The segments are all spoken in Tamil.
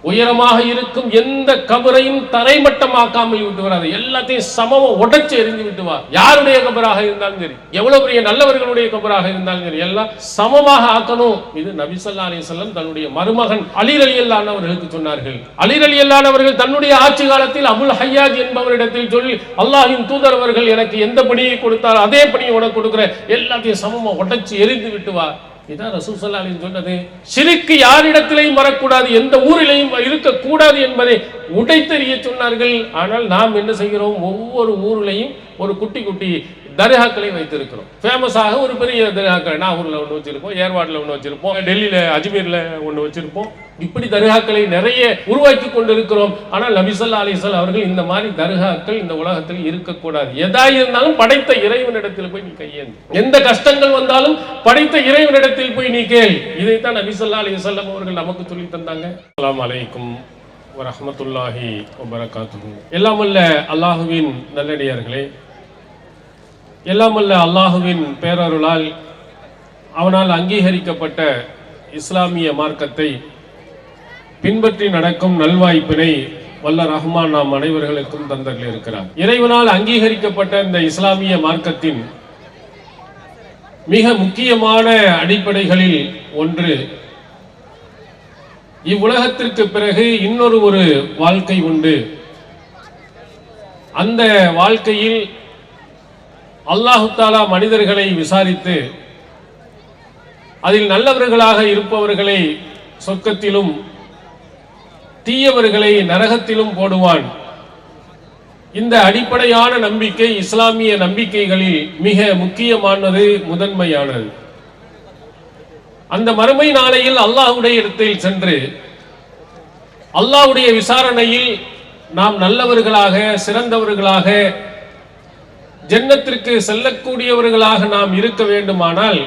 உயரமாக இருக்கும் எந்த கபரையும் தரைமட்டமாக்காமல் விட்டு வராது, எல்லாத்தையும் சமமா உடைச்சு எரிந்து விட்டுவார். யாருடைய கபராக இருந்தாலும் சரி, எவ்வளவு பெரிய நல்லவர்களுடைய கபராக இருந்தாலும் சரி, எல்லாம் சமமாக ஆக்கணும். இது நபி ஸல்லல்லாஹு அலைஹி வஸல்லம் தன்னுடைய மருமகன் அலி ரலியல்லாஹு அன்ஹு அவர்களுக்கு சொன்னார்கள். அலி ரலியல்லாஹு அன்ஹு அவர்கள் தன்னுடைய ஆட்சி காலத்தில் அபுல் ஹய்யாஜ் என்பவரிடத்தில் சொல்லி, அல்லாஹ்வின் தூதர் அவர்கள் எனக்கு எந்த பணியை கொடுத்தாரோ அதே பணியை உனக்கு கொடுக்கிறேன், எல்லாத்தையும் சமமா உடைச்சு எரிந்து விட்டுவார். இதான் ரசூல் ஸல்லல்லாஹு அலைஹி வஸல்லம் சொன்னது. ஷிர்க் யாரிடத்திலையும் வரக்கூடாது, எந்த ஊரிலையும் இருக்கக்கூடாது என்பதை உடைத்தெறிய சொன்னார்கள். ஆனால் நாம் என்ன செய்கிறோம், ஒவ்வொரு ஊரிலையும் ஒரு குட்டி குட்டி தர்காக்களை வைத்திருக்கிறோம். ஃபேமஸாக ஒரு பெரிய தர்காக்கள் நாகூர்ல ஒன்று வச்சிருப்போம், ஏர்வாடில் ஒன்று வச்சிருப்போம், டெல்லியில அஜ்மீர்ல ஒன்று வச்சிருப்போம். இப்படி தர்காக்களை நிறைய உருவாக்கி கொண்டிருக்கிறோம். ஆனால் நபி ஸல்லல்லாஹு அலைஹி வஸல்லம் அவர்கள் இந்த மாதிரி தர்காக்கள் இந்த உலகத்தில் இருக்கக்கூடாது. எதா இருந்தாலும் படைத்த இறைவனிடத்தில் போய் நீ கையேந்து, எந்த கஷ்டங்கள் வந்தாலும் படைத்த இறைவனிடத்தில் போய் நீ கேள். இதைத்தான் நபி ஸல்லல்லாஹு அலைஹி வஸல்லம் அவர்கள் நமக்கு சொல்லி தந்தாங்க. அஸ்ஸலாமு அலைக்கும் வரஹ்மத்துல்லாஹி வபரகாத்துஹு. எல்லாம் வல்ல அல்லாஹுவின் நல்லடியார்களே, எல்லாம் வல்ல அல்லாஹுவின் பேரருளால் அவனால் அங்கீகரிக்கப்பட்ட இஸ்லாமிய மார்க்கத்தை பின்பற்றி நடக்கும் நல்வாய்ப்பினை வல்ல ரஹ்மான் நாம் அனைவர்களுக்கும் தந்தர்கள் இருக்கிறார். இறைவனால் அங்கீகரிக்கப்பட்ட இந்த இஸ்லாமிய மார்க்கத்தின் மிக முக்கியமான அடிப்படைகளில் ஒன்று, இவ்வுலகத்திற்கு பிறகு இன்னொரு ஒரு வாழ்க்கை உண்டு. அந்த வாழ்க்கையில் அல்லாஹு தஆலா மனிதர்களை விசாரித்து அதில் நல்லவர்களாக இருப்பவர்களை சொர்க்கத்திலும் தீயவர்களை நரகத்திலும் போடுவான். இந்த அடிப்படையான நம்பிக்கை இஸ்லாமிய நம்பிக்கைகளில் மிக முக்கியமானது, முதன்மையானது. அந்த மறுமை நாளையில் அல்லாஹ்வுடைய இடத்தில் சென்று அல்லாஹ்வுடைய விசாரணையில் நாம் நல்லவர்களாக சிறந்தவர்களாக ஜன்னத்திற்கு செல்லக்கூடியவர்களாக நாம் இருக்க வேண்டுமானால்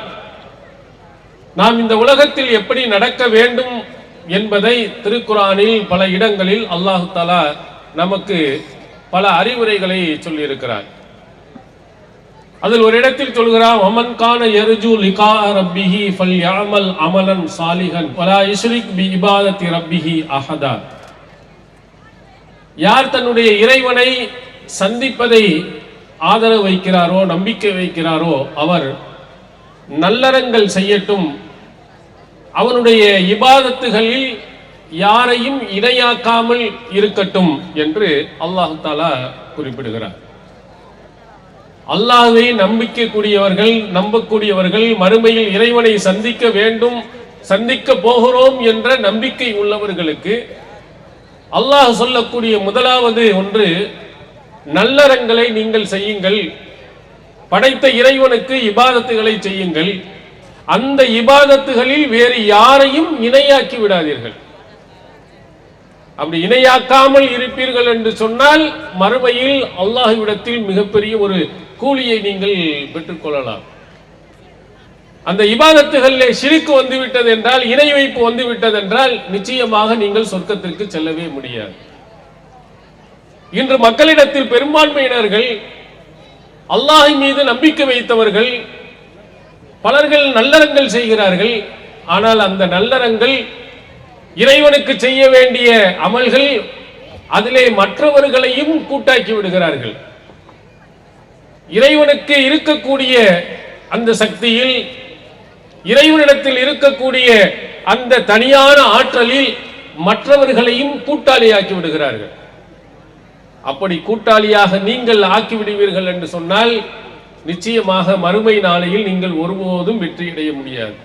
நாம் இந்த உலகத்தில் எப்படி நடக்க வேண்டும் என்பதை திருக்குர்ஆனில் பல இடங்களில் அல்லாஹ் தஆலா நமக்கு பல அறிவுரைகளை சொல்லி இருக்கிறார். அதில் ஒரு இடத்தில் சொல்கிறார், வமன் கான யர்ஜு லிகா ரப்பிஹி ஃபல்யஅமல் அமலன் சாலிஹன் வலா யுஷ்ரிக் பி இபாதத்தி ரப்பிஹி அஹதா. யார் தன்னுடைய இறைவனை சந்திப்பதை ஆதரவு வைக்கிறாரோ, நம்பிக்கை வைக்கிறாரோ, அவர் நல்லறங்கள் செய்யட்டும், அவனுடைய இபாதத்துகளில் யாரையும் இணையாக்காமல் இருக்கட்டும் என்று அல்லாஹ் தஆலா குறிப்பிடுகிறார். அல்லாஹ்வை நம்பக்கூடியவர்கள் மறுமையில் இறைவனை சந்திக்க வேண்டும், சந்திக்க போகிறோம் என்ற நம்பிக்கை உள்ளவர்களுக்கு அல்லாஹ் சொல்லக்கூடிய முதலாவது ஒன்று, நல்லறங்களை நீங்கள் செய்யுங்கள், படைத்த இறைவனுக்கு இபாதத்துகளை செய்யுங்கள், அந்த இபாதத்துகளில் வேறு யாரையும் இணையாக்கி விடாதீர்கள். அப்படி இணையாக்காமல் இருப்பீர்கள் என்று சொன்னால் மறுமையில் அல்லாஹ்விடத்தில் மிகப்பெரிய ஒரு கூலியை நீங்கள் பெற்றுக்கொள்ளலாம். அந்த இபாதத்துகளிலே ஷிர்க் வந்துவிட்டது என்றால், இணை வைப்பு வந்துவிட்டது என்றால் நிச்சயமாக நீங்கள் சொர்க்கத்திற்கு செல்லவே முடியாது. இன்று மக்களிடத்தில் பெரும்பான்மையினர்கள், அல்லாஹ் மீது நம்பிக்கை வைத்தவர்கள் பலர்கள் நல்லறங்கள் செய்கிறார்கள். ஆனால் அந்த நல்லறங்கள், இறைவனுக்கு செய்ய வேண்டிய அமல்கள், அதிலே மற்றவர்களையும் கூட்டாக்கி விடுகிறார்கள். இறைவனுக்கு இருக்கக்கூடிய அந்த சக்தியில், இறைவனிடத்தில் இருக்கக்கூடிய அந்த தனியான ஆற்றலில் மற்றவர்களையும் கூட்டாளியாக்கி விடுகிறார்கள். அப்படி கூட்டாளியாக நீங்கள் ஆக்கிவிடுவீர்கள் என்று சொன்னால் நிச்சயமாக மறுமை நாளையில் நீங்கள் ஒருபோதும் வெற்றியடைய முடியாது.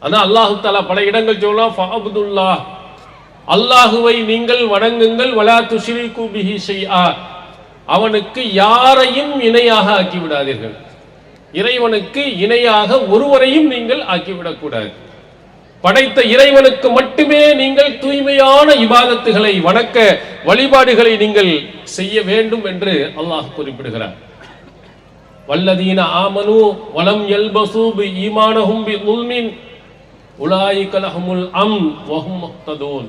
அதான் அல்லாஹ் தஆலா பல இடங்கள் சொல்லலாம், ஃபஅப்துல்லாஹ், அல்லாஹுவை நீங்கள் வணங்குங்கள், வலா துஷ்ரிகு பிஹி ஷைஆ, அவனுக்கு யாரையும் இணையாக ஆக்கி விடாதீர்கள். இறைவனுக்கு இணையாக ஒருவரையும் நீங்கள் ஆக்கிவிடக்கூடாது. படைத்த இறைவனுக்கு மட்டுமே நீங்கள் தூய்மையான இபாதத்துகளை, வணக்க வழிபாடுகளை நீங்கள் செய்ய வேண்டும் என்று அல்லாஹ் குறிப்பிடுகிறார். வல்லதீன ஆமனு வலம் யல்பசு பி ஈமானஹும் பி ظுல்மின் உலாயிக லஹுமுல் அம்ன் வஹும் முஹ்ததூன்.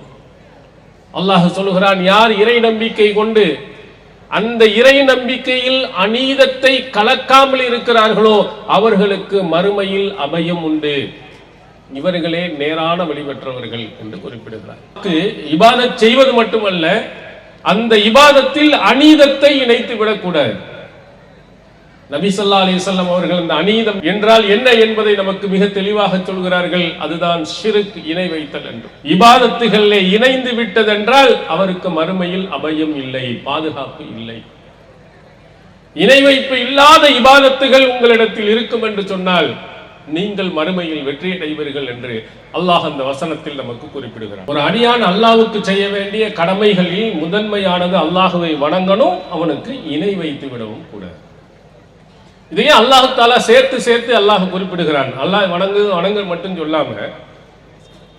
அல்லாஹ் சொல்கிறான், யார் இறை நம்பிக்கை கொண்டு அந்த இறை நம்பிக்கையில் அநீதத்தை கலக்காமல் இருக்கிறார்களோ அவர்களுக்கு மறுமையில் அபயம் உண்டு. இவர்களே நேரான வழி பெற்றவர்கள் என்று குறிப்பிடுகிறார். இபாதத் செய்வது மட்டுமல்ல, அந்த இபாதத்தில் அநீதத்தை இணைத்து விடக்கூடாது. நபி ஸல்லல்லாஹு அலைஹி வஸல்லம் அவர்கள் அந்த அநீதம் என்றால் என்ன என்பதை நமக்கு மிக தெளிவாக சொல்கிறார்கள். அதுதான் ஷிர்க், இணை வைத்தல் என்று. இபாதத்துகளிலே இணைந்து விட்டதென்றால் அவருக்கு மறுமையில் அபயம் இல்லை, பாதுகாப்பு இல்லை. இணை வைப்பு இல்லாத இபாதத்துகள் உங்களிடத்தில் இருக்கும் என்று சொன்னால் நீங்கள் மறுமையில் வெற்றி அடைவீர்கள் என்று அல்லாஹ் அந்த வசனத்தில் நமக்கு குறிப்பிடுகிறார். ஒரு அடியான் அல்லாஹ்வுக்கு செய்ய வேண்டிய கடமைகளில் முதன்மையானது அல்லாஹ்வை வணங்கணும், அவனுக்கு இணை வைத்து விடவும் கூடாது. இதையே அல்லாஹ் தஆலா சேர்த்து அல்லாஹ் குறிப்பிடுகிறான். அல்லாஹ் வணங்கு மட்டும் சொல்லாம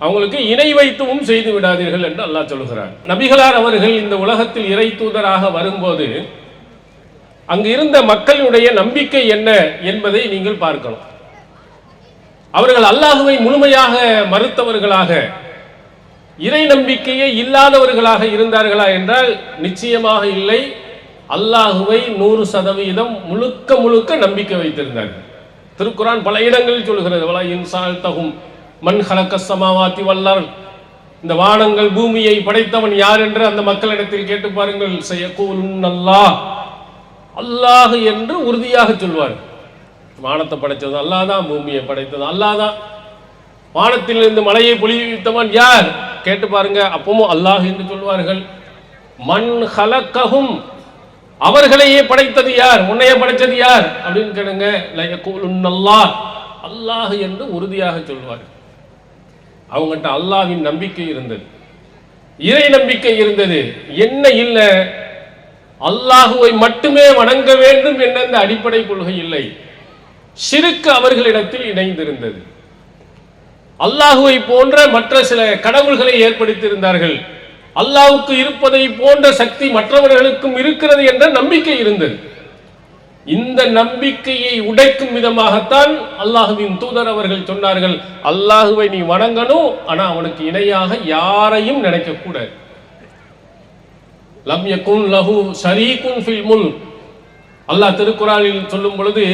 அவங்களுக்கு இணை வைத்துவும் செய்து விடாதீர்கள் என்று அல்லாஹ் சொல்கிறான். நபிகளார் அவர்கள் இந்த உலகத்தில் இறை தூதராக வரும்போது அங்கு இருந்த மக்களுடைய நம்பிக்கை என்ன என்பதை நீங்கள் பார்க்கணும். அவர்கள் அல்லாஹுவை முழுமையாக மறுத்தவர்களாக, இறை நம்பிக்கையே இல்லாதவர்களாக இருந்தார்களா என்றால் நிச்சயமாக இல்லை. அல்லாஹுவை 100% முழுக்க நம்பிக்கை வைத்திருந்தார்கள். திருக்குரான் பல இடங்களில் சொல்கிறது, வலா இன்சால் தகும் மன் ஹலக்கஸ் ஸமாவாதி வல் அர்த், இந்த வானங்கள் பூமியை படைத்தவன் யார் என்று அந்த மக்களிடத்தில் கேட்டு பாருங்கள். ஸயகூலுன் அல்லாஹ், அல்லாஹ் என்று உறுதியாக சொல்வார். வானத்தை படைத்தது அல்லாஹ் தான், பூமியை படைத்தது அல்லாஹ் தான். வானத்திலிருந்து மழையை பொழிவித்தவன் யார் கேட்டு பாருங்க, அப்பவும் அல்லாஹ் என்று சொல்வார்கள். மன் ஹலக்கஹும், அவர்களையே படைத்தது யார், உன்னையே படைத்தது யார் அப்படின்னு கேளுங்க. லயகூலுன் அல்லாஹ், அல்லாஹ் என்று உறுதியாக சொல்வார். அவங்ககிட்ட அல்லாஹ்வின் நம்பிக்கை இருந்தது, இறை நம்பிக்கை இருந்தது. என்ன இல்லை, அல்லாஹுவை மட்டுமே வணங்க வேண்டும் என்ற அந்த அடிப்படை கொள்கை இல்லை. ஷிர்க் அவர்களிடத்தில் இணைந்திருந்தது. அல்லாஹுவை போன்ற மற்ற சில கடவுள்களை ஏற்படுத்தியிருந்தார்கள். அல்லாஹ்வுக்கு இருப்பதை போன்ற சக்தி மற்றவர்களுக்கும் இருக்கிறது என்ற நம்பிக்கை இருந்தது. இந்த நம்பிக்கையை உடைக்கும் விதமாகத்தான் அல்லாஹ்வின் தூதர் அவர்கள் சொன்னார்கள், அல்லாஹுவை நீ வணங்கணும், ஆனா அவனுக்கு இணையாக யாரையும் நினைக்க கூடாது. லம் யகுன் லஹு ஷரீகுன் ஃபில் முல்க், அல்லாஹ் திருக்குர்ஆனில் சொல்லும் பொழுது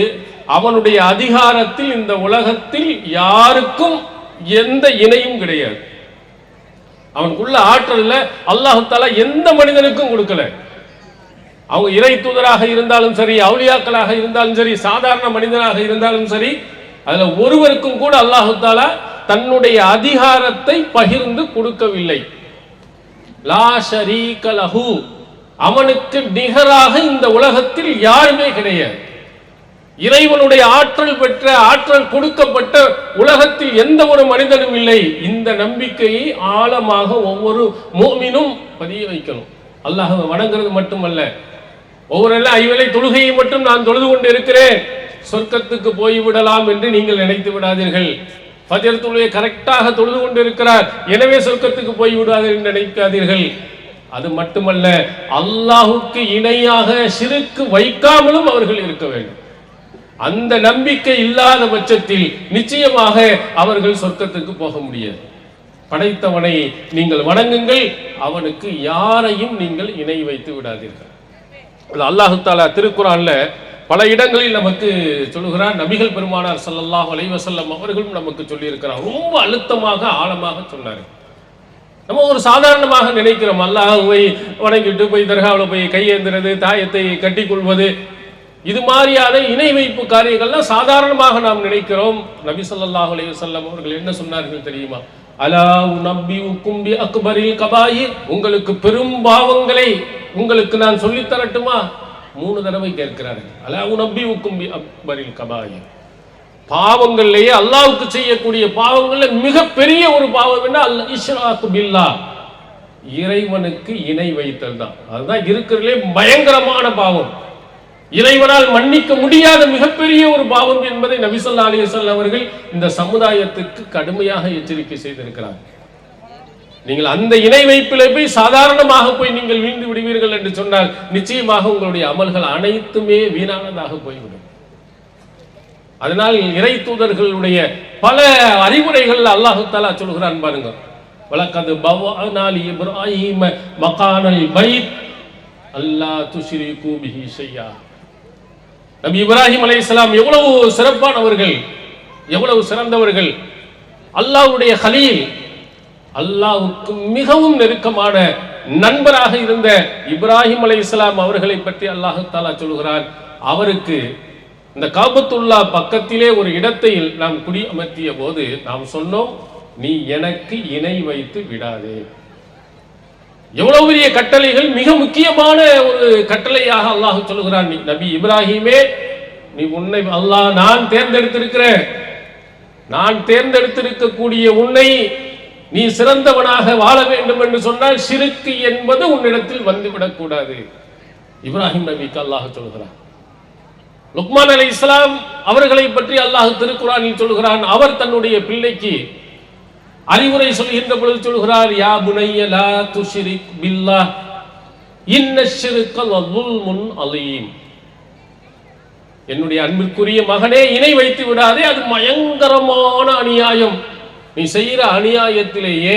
அவனுடைய அதிகாரத்தில் இந்த உலகத்தில் யாருக்கும் எந்த இணையும் கிடையாது. அவனுக்குள்ள ஆற்றல்ல அல்லாஹ் தஆலா எந்த மனிதனுக்கும் கொடுக்கல. அவங்க இறை தூதராக இருந்தாலும் சரி, அவுலியாக்களாக இருந்தாலும் சரி, சாதாரண மனிதனாக இருந்தாலும் சரி, அதுல ஒருவருக்கும் கூட அல்லாஹ் தஆலா தன்னுடைய அதிகாரத்தை பகிர்ந்து கொடுக்கவில்லை. லா ஷரீக லஹு, அவனுக்கு நிகராக இந்த உலகத்தில் யாருமே கிடையாது. இறைவனுடைய ஆற்றல் பெற்ற, ஆற்றல் கொடுக்கப்பட்ட உலகத்தில் எந்த ஒரு மனிதனும் இல்லை. இந்த நம்பிக்கையை ஆழமாக ஒவ்வொரு முஃமினும் பதிய வைக்கணும். அல்லாஹ்வை வணங்குறது மட்டுமல்ல, ஒவ்வொரு ஐவேளை தொழுகையை மட்டும் நான் தொழுது கொண்டு இருக்கிறேன், சொர்க்கத்துக்கு போய்விடலாம் என்று நீங்கள் நினைத்து விடாதீர்கள். ஃபஜர் தொழுகை கரெக்டாக தொழுது கொண்டு இருக்கிறார், எனவே சொர்க்கத்துக்கு போய்விடாதீர்கள் என்று நினைக்காதீர்கள். அது மட்டுமல்ல, அல்லாஹுக்கு இணையாக ஷிர்க் வைக்காமலும் அவர்கள் இருக்க வேண்டும். அந்த நம்பிக்கை இல்லாத பட்சத்தில் நிச்சயமாக அவர்கள் சொர்க்கத்துக்கு போக முடியாது. படைத்தவனை நீங்கள் வணங்குங்கள், அவனுக்கு யாரையும் நீங்கள் இணை வைத்து விடாதீர்கள். அல்லாஹ் தஆலா திருக்குர்ஆன்ல பல இடங்களில் நமக்கு சொல்லுகிறார். நபிகள் பெருமானார் ஸல்லல்லாஹு அலைஹி வஸல்லம் அவர்களும் நமக்கு சொல்லி இருக்கிறார். ரொம்ப அழுத்தமாக ஆழமாக சொன்னார். நம்ம ஒரு சாதாரணமாக நினைக்கிறோம், அல்லாஹ்வை வணங்கிட்டு போய் தர்காவில் போய் கையேந்துறது, தாயத்தை கட்டிக்கொள்வது, இது மாதிரியான இணை வைப்பு காரியங்கள்லாம் சாதாரணமாக நாம் நினைக்கிறோம். நபி ஸல்லல்லாஹு அலைஹி வஸல்லம் அவர்கள் என்ன சொன்னார்கள் தெரியுமா? அலா உனப்பியுக்கும் பி அக்பரில் கபாயிர், உங்களுக்கு பெரும் பாவங்களை உங்களுக்கு நான் சொல்லித் தரட்டுமா? 3 தடவை கேட்கிறார்கள். அலா உனப்பியுக்கும் பி அக்பரில் கபாயிர், பாவங்கள்லேயே அல்லாஹ்வுக்கு செய்யக்கூடிய பாவங்கள்ல மிகப்பெரிய ஒரு பாவம் என்ன? அல் இஷ்ராக்கு பில்லாஹ், இறைவனுக்கு இணை வைத்தல் தான். அதுதான் இருக்கிறதுலே பயங்கரமான பாவம், இறைவனால் மன்னிக்க முடியாத மிகப்பெரிய ஒரு பாவம் என்பதை நபி ஸல்லல்லாஹு அலைஹி வஸல்லம் அவர்கள் இந்த சமுதாயத்துக்கு கடுமையாக எச்சரிக்கை செய்திருக்கிறார். நீங்கள் அந்த இணை வைப்பிலே போய் சாதாரணமாக போய் நீங்கள் வீழ்ந்து விடுவீர்கள் என்று சொன்னால் நிச்சயமாக உங்களுடைய அமல்கள் அனைத்துமே வீணானதாக போய்விடும். அதனால் இறை தூதர்களுடைய பல அறிவுரைகள் அல்லாஹ் தஆலா சொல்கிறான் பாருங்க. வலகத் பவஅனா லி இப்ராஹீம மகானல் பைத் அல்லா துஷ்ரிகு பிஹி ஷையா. நபி இப்ராஹிம் அலைஹிஸ்ஸலாம் எவ்வளவு சிறப்பானவர்கள், எவ்வளவு சிறந்தவர்கள். அல்லாஹ்வுடைய கலீல், அல்லாஹ்வுக்கு மிகவும் நெருக்கமான நண்பராக இருந்த இப்ராஹிம் அலைஹிஸ்ஸலாம் அவர்களை பற்றி அல்லாஹ் தஆலா சொல்கிறான். அவருக்கு இந்த காபத்துல்லா பக்கத்திலே ஒரு இடத்தை நாம் குடி அமர்த்திய போது நாம் சொன்னோம், நீ எனக்கு இணை வைத்து விடாதே. எவ்வளவு பெரிய கட்டளைகள், மிக முக்கியமான ஒரு கட்டளையாக அல்லாஹ் சொல்கிறான். நபி இப்ராஹிமே, நீ உன்னை அல்லாஹ் நான் தேர்ந்தெடுத்திருக்கக்கூடிய உன்னை நீ சிறந்தவனாக வாழ வேண்டும் என்று சொன்னால் ஷிர்க் என்பது உன்னிடத்தில் வந்துவிடக் கூடாது. இப்ராஹிம் நபிக்கு அல்லாஹ் சொல்கிறான். லுக்மான் அலைஹிஸ்ஸலாம் அவர்களை பற்றி அல்லாஹ் திருக்குர்ஆனில் சொல்கிறான். அவர் தன்னுடைய பிள்ளைக்கு அறிவுரை சொல்கின்ற பொழுது சொல்கிறார், யா புனைய லா துஷ்ரிக் பில்லாஹ் இன்னஷ்ஷிர்க லظுல்முன் அலீம். என்னுடைய அன்பிற்குரிய மகனே, இணை வைத்து விடாதே, அது பயங்கரமான அநியாயம். நீ செய்கிற அநியாயத்திலேயே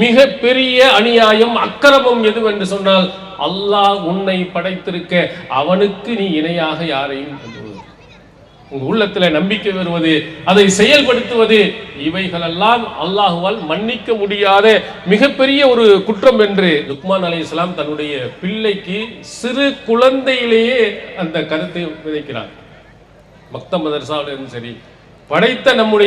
மிக பெரிய அநியாயம், அக்கிரமம் எதுவென்று சொன்னால், அல்லாஹ் உன்னை படைத்திருக்க அவனுக்கு நீ இணையாக யாரையும் உங்க உள்ளத்தில் நம்பிக்கை வருவது, அதை செயல்படுத்துவது, இவைகளெல்லாம் அல்லாஹுவால் மன்னிக்க முடியாத மிகப்பெரிய ஒரு குற்றம் என்று லுக்மான் அலைஹிஸ்ஸலாம் தன்னுடைய பிள்ளைக்கு சிறு குழந்தையிலேயே அந்த கருத்தை விதைக்கிறார். மக்த மதரசாவிலும் சரி, படைத்த நம்ம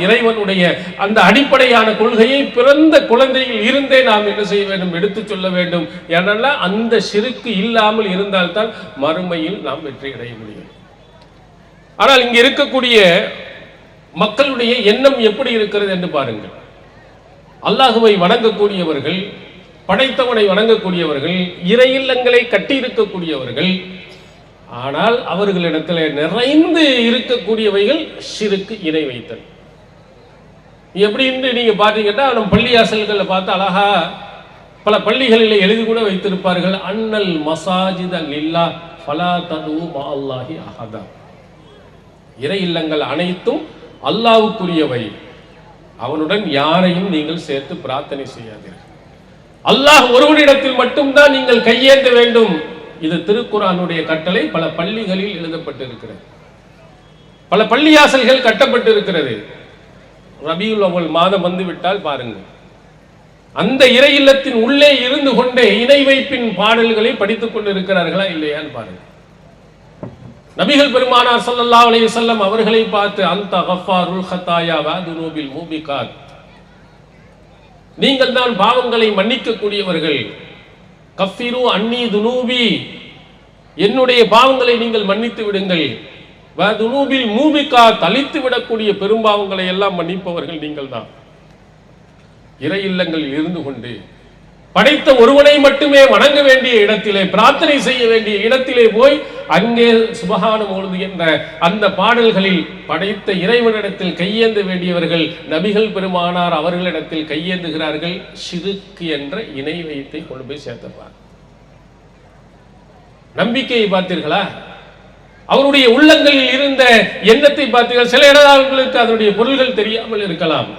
இறைவனுடைய அந்த அடிப்படையான கொள்கையை பிறந்த குழந்தையில் இருந்தே நாம் என்ன செய்ய வேண்டும், எடுத்து சொல்ல வேண்டும். ஏனென்னா அந்த ஷிர்க் இல்லாமல் இருந்தால்தான் மறுமையில் நாம் வெற்றி அடைய முடியும். ஆனால் இங்கே இருக்கக்கூடிய மக்களுடைய எண்ணம் எப்படி இருக்கிறது என்று பாருங்கள். அல்லாஹுவை வணங்கக்கூடியவர்கள், படைத்தவனை வணங்கக்கூடியவர்கள், இறை இல்லங்களை கட்டியிருக்கக்கூடியவர்கள், ஆனால் அவர்களிடத்தில் நிறைந்து இருக்கக்கூடியவைகள் ஷிர்க், இணை வைத்தல். எப்படின்னு நீங்க பார்த்தீங்கன்னா, நம்ம பள்ளியாசல்களை பார்த்து அழகா பல பள்ளிகளில் எழுதி கூட வைத்திருப்பார்கள், அன்னல் மசாஜித லில்லாஹ் ஃபலா தது மஅல்லாஹி அஹதா. இறை இல்லங்கள் அனைத்தும் அல்லாஹ்வுக்குரியவை, அவனுடன் யாரையும் நீங்கள் சேர்த்து பிரார்த்தனை செய்யாதீர்கள். அல்லாஹ் ஒருவனிடத்தில் மட்டும்தான் நீங்கள் கையேந்த வேண்டும். இது திருக்குர்ஆனுடைய கட்டளை. பல பள்ளிகளில் எழுதப்பட்டிருக்கிறது, பல பள்ளியாசல்கள் கட்டப்பட்டிருக்கிறது. ரபியுல் அவ்வல் மாதம் வந்துவிட்டால் பாருங்கள், அந்த இறை இல்லத்தின் உள்ளே இருந்து கொண்டே இணை வைப்பின் பாடல்களை படித்துக் கொண்டிருக்கிறார்களா இல்லையான்னு பாருங்கள். நபிகள் பெருமானார் ஸல்லல்லாஹு அலைஹி வஸல்லம் அவர்களை பார்த்து, அந்த கஃபாருல் ஹதாயா வ துனூபில் மூபிகாத், நீங்கள் தான் பாவங்களை மன்னிக்க கூடியவர்கள். கஃபிரு அன்னி துனூபி, என்னுடைய பாவங்களை நீங்கள் மன்னித்து விடுங்கள். வ துனூபில் மூபிகாத், அழித்து விடக்கூடிய பெரும்பாவங்களை எல்லாம் மன்னிப்பவர்கள் நீங்கள் தான். இறை இல்லங்களில் இருந்து கொண்டு படைத்த ஒருவனை மட்டுமே வணங்க வேண்டிய இடத்திலே, பிரார்த்தனை செய்ய வேண்டிய இடத்திலே போய் அங்கே சுபஹானம் ஓதுவது என்ற அந்த பாடல்களில் படைத்த இறைவனிடத்தில் கையேந்த வேண்டியவர்கள் நபிகள் பெருமானார் அவர்களிடத்தில் கையேந்துகிறார்கள். ஷிர்க் என்ற இணை வைத்தை கொண்டு போய் சேர்த்துப்பார். நம்பிக்கையை பார்த்தீர்களா? அவருடைய உள்ளங்களில் இருந்த எண்ணத்தை பார்த்தீர்கள். சில இடங்களுக்கு அதனுடைய பொருள்கள் தெரியாமல் இருக்கலாம்,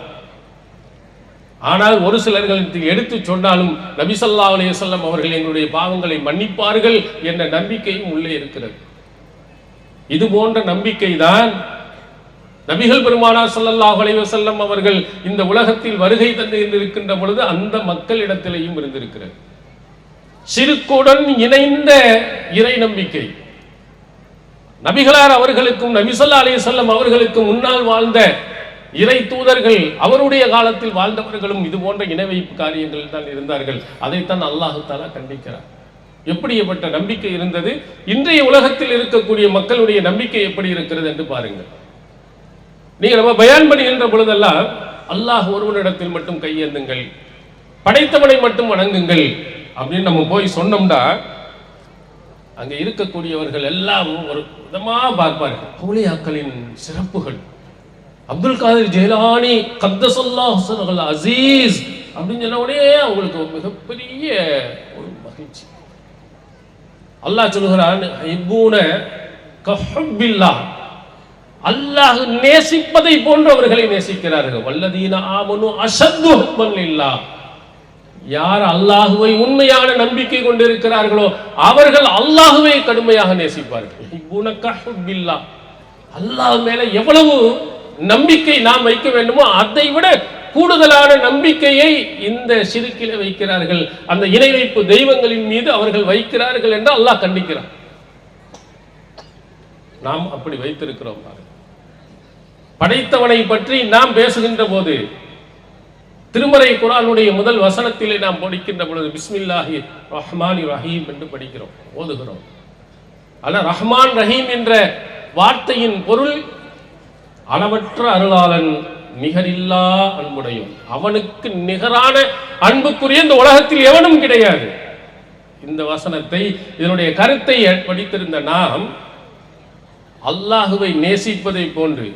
ஆனால் ஒரு சிலர்களுக்கு எடுத்து சொன்னாலும் நபி ஸல்லல்லாஹு அலைஹி வஸல்லம் அவர்கள் எங்களுடைய பாவங்களை மன்னிப்பார்கள் என்ற நம்பிக்கையும் உள்ளே இருக்கிறது. இது போன்ற நம்பிக்கை தான் நபிகள் பெருமானார் ஸல்லல்லாஹு அலைஹி வஸல்லம் அவர்கள் இந்த உலகத்தில் வருகை தந்து இருக்கின்ற பொழுது அந்த மக்களிடத்திலேயும் இருந்திருக்கிறது. ஷிர்க்குடன் இணைந்த இறை நம்பிக்கை. நபிகளார் அவர்களுக்கும் நபி ஸல்லல்லாஹு அலைஹி வஸல்லம் அவர்களுக்கும் முன்னால் வாழ்ந்த இறை தூதர்கள், அவருடைய காலத்தில் வாழ்ந்தவர்களும் இது போன்ற இணை வைப்பு காரியங்கள் தான் இருந்தார்கள். அதைத்தான் அல்லாஹ் தஆலா கண்டிக்கிறார். எப்படிப்பட்ட நம்பிக்கை இருந்தது, இன்றைய உலகத்தில் இருக்கக்கூடிய மக்களுடைய நம்பிக்கை எப்படி இருக்கிறது என்று பாருங்கள். நீங்க நம்ம பயான் பண்ணுகின்ற பொழுதெல்லாம் அல்லாஹ் ஒருவனிடத்தில் மட்டும் கையேந்துங்கள், படைத்தவனை மட்டும் வணங்குங்கள் அப்படின்னு நம்ம போய் சொன்னோம்னா அங்க இருக்கக்கூடியவர்கள் எல்லாம் ஒரு விதமா பார்ப்பார்கள். அவுலியாக்களின் சிறப்புகள், அப்துல் காதிர் ஜெயிலானி கத்தஸல்லாஹு சிர்ரஹுல் அஸீஸ் அப்படின்னு சொன்ன உடனே அவங்களுக்கு மிகப்பெரிய ஒரு மகிழ்ச்சி. அல்லாஹ் சொல்கிறான், ஹிப்பூன கஹுப்பில்லாஹ், அல்லாஹ் நேசிப்பதை போன்று அவர்களை நேசிக்கிறார்கள். வல்லதீன ஆமனு அஷத்து ஹுப்பன் லில்லாஹ், யார் அல்லாஹுவை உண்மையான நம்பிக்கை கொண்டிருக்கிறார்களோ அவர்கள் அல்லாஹுவை கடுமையாக நேசிப்பார்கள். ஹிப்பூன கஹுப்பில்லாஹ், அல்லாஹ் மேல எவ்வளவு நம்பிக்கை நாம் வைக்க வேண்டுமோ அதை விட கூடுதலான நம்பிக்கையை இந்த ஷிர்கில வைக்கிறார்கள். அந்த இணை வைப்பு தெய்வங்களின் மீது அவர்கள் வைக்கிறார்கள் என்று அல்லாஹ் கண்டிக்கிறார். நாம் அப்படி வைத்திருக்கிறோம். படைத்தவனை பற்றி நாம் பேசுகின்ற போது திருமறை குர்ஆனுடைய முதல் வசனத்திலே நாம் படிக்கின்ற பொழுது பிஸ்மில்லாஹி ரஹ்மானி ரஹீம் என்று படிக்கிறோம், ஓதுகிறோம். அல்ல ரஹ்மான் ரஹீம் என்ற வார்த்தையின் பொருள் அளவற்ற அருளாளன், நிகரில்லா அன்புடையும், அவனுக்கு நிகரான அன்புக்குரிய இந்த உலகத்தில் எவனும் கிடையாது. இந்த வசனத்தை, இதனுடைய கருத்தை படித்திருந்த நாம் அல்லாஹுவை நேசிப்பதை போன்று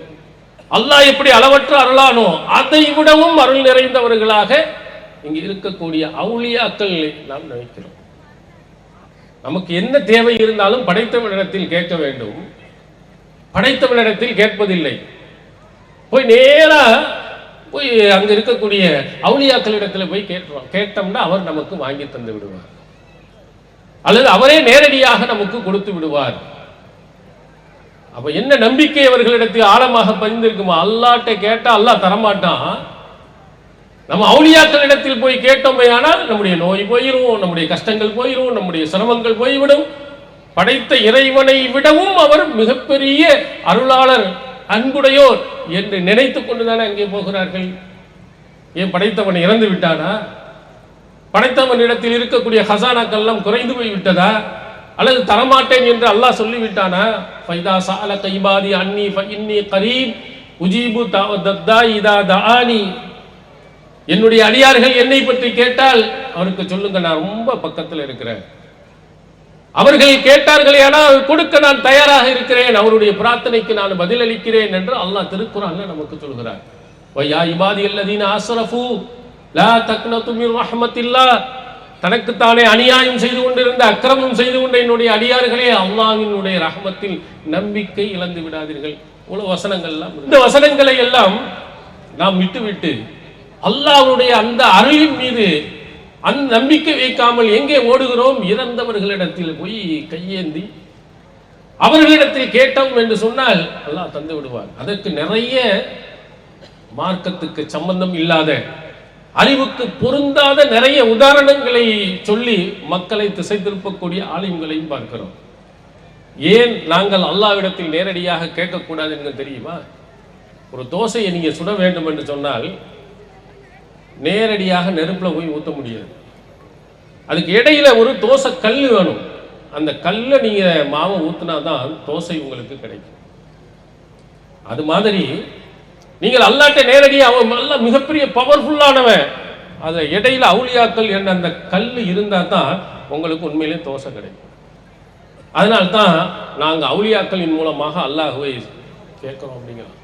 அல்லாஹ் எப்படி அளவற்ற அருளானோ அதை விடவும் அருள் நிறைந்தவர்களாக இங்கு இருக்கக்கூடிய அவுலியாக்கள் நாம் நினைக்கிறோம். நமக்கு என்ன தேவை இருந்தாலும் படைத்தவனிடத்தில் கேட்க வேண்டும், படைத்தவனிடத்தில் கேட்பதில்லை. போய் நேரா போய் அங்க இருக்கக்கூடிய அவுலியாக்களிடத்தில் போய் கேட்டோம்னா அவர் நமக்கு வாங்கி தந்து விடுவார், அல்லது அவரே நேரடியாக நமக்கு கொடுத்து விடுவார். அப்ப என்ன நம்பிக்கை அவர்களிடத்தில் ஆழமாக பதிந்திருக்குமா? அல்லாஹ்ட்ட கேட்டா அல்லாஹ் தரமாட்டான். நம்ம அவுலியாக்களிடத்தில் போய் கேட்டோமே ஆனால் நம்முடைய நோய் போயிரும், நம்முடைய கஷ்டங்கள் போயிரும், நம்முடைய சிரமங்கள் போய்விடும். படைத்த இறைவனை விடவும் அவர் மிகப்பெரிய அருளாளர், அன்புடையோர் என்று நினைத்து கொண்டுதானே அங்கே போகிறார்கள். ஏன் படைத்தவன் இறந்து விட்டானா? படைத்தவனிடத்தில் இருக்கக்கூடிய ஹசானாக்கெல்லாம் குறைந்து போய் விட்டதா? அல்லது தரமாட்டேன் என்று அல்லாஹ் சொல்லிவிட்டானா? ஃபைதா சஅலக இபாதி அன்னி ஃபஇன்னி கரீப் உஜீபு தஅதாஇ இதா தஆனி. என்னுடைய அடியார்கள் என்னை பற்றி கேட்டால் அவருக்கு சொல்லுங்க, நான் ரொம்ப பக்கத்தில் இருக்கிறேன். அவர்கள் கேட்டார்களே ஆனால் கொடுக்க நான் தயாராக இருக்கிறேன், அவருடைய பிரார்த்தனைக்கு நான் பதிலளிக்கிறேன் என்று அல்லாஹ் திருக்குர்ஆன்ல நமக்கு சொல்கிறார். வயா இபாதி அல்லதீன அஸ்ரஃபு லா தக்னது மின் ரஹ்மத்தில்லாஹ். தனக்குத்தானே அநியாயம் செய்து கொண்டிருந்த, அக்கிரமம் செய்து கொண்ட என்னுடைய அடியார்களே, அல்லாஹ்வினுடைய ரஹ்மத்தில் நம்பிக்கை இழந்து விடாதீர்கள். இவ்வளவு வசனங்கள்லாம், இந்த வசனங்களை எல்லாம் நாம் விட்டுவிட்டு அல்லாஹ்வுடைய அந்த அருளின் மீது அந்த நம்பிக்கை வைக்காமல் எங்கே ஓடுகிறோம்? இறந்தவர்களிடத்தில் போய் கையேந்தி அவர்களிடத்தில் கேட்டோம் என்று சொன்னால் அல்லாஹ் தந்து விடுவார். அதற்கு நிறைய மார்க்கத்துக்கு சம்பந்தம் இல்லாத, அறிவுக்கு பொருந்தாத நிறைய உதாரணங்களை சொல்லி மக்களை திசை திருப்பக்கூடிய ஆலிம்களையும் பார்க்கிறோம். ஏன் நாங்கள் அல்லாஹ்விடத்தில் நேரடியாக கேட்கக்கூடாது என்று தெரியுமா? ஒரு தோசையை நீங்க சுட வேண்டும் என்று சொன்னால் நேரடியாக நெருப்புல போய் ஊற்ற முடியாது. அதுக்கு இடையில ஒரு தோசை கல் வேணும். அந்த கல்லை நீங்க மாவை ஊற்றினா தான் தோசை உங்களுக்கு கிடைக்கும். அது மாதிரி நீங்கள் அல்லாஹ்ட்ட நேரடியாக, அவன் அல்லாஹ் மிகப்பெரிய பவர்ஃபுல்லானவன், அது இடையில அவுலியாக்கள் என்ற அந்த கல் இருந்தால் தான் உங்களுக்கு உண்மையிலே தோசை கிடைக்கும். அதனால்தான் நாங்கள் அவுலியாக்களின் மூலமாக அல்லாஹ்வை கேட்கிறோம் அப்படிங்கிறோம்.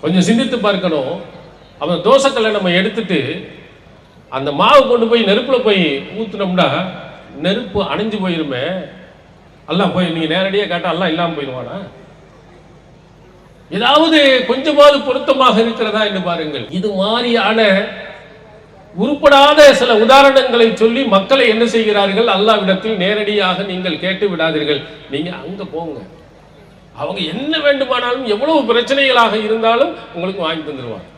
கொஞ்சம் சிந்தித்து பார்க்கணும். அவன் தோசைக்கல்லை நம்ம எடுத்துட்டு அந்த மாவு கொண்டு போய் நெருப்புல போய் ஊற்றினோம்னா நெருப்பு அணைஞ்சு போயிருமே. எல்லாம் போய் நீங்க நேரடியாக கேட்டால் எல்லாம் இல்லாமல் போயிடுவானா? ஏதாவது கொஞ்சமாவது பொருத்தமாக இருக்கிறதா என்று பாருங்கள். இது மாதிரியான உருப்படாத சில உதாரணங்களை சொல்லி மக்களை என்ன செய்கிறார்கள்? அல்லாஹ்விடத்தில் நேரடியாக நீங்கள் கேட்டு விடாதீர்கள், நீங்க அங்க போங்க, அவங்க என்ன வேண்டுமானாலும் எவ்வளவு பிரச்சனைகளாக இருந்தாலும் உங்களுக்கு வாங்கி தந்துடுவாங்க.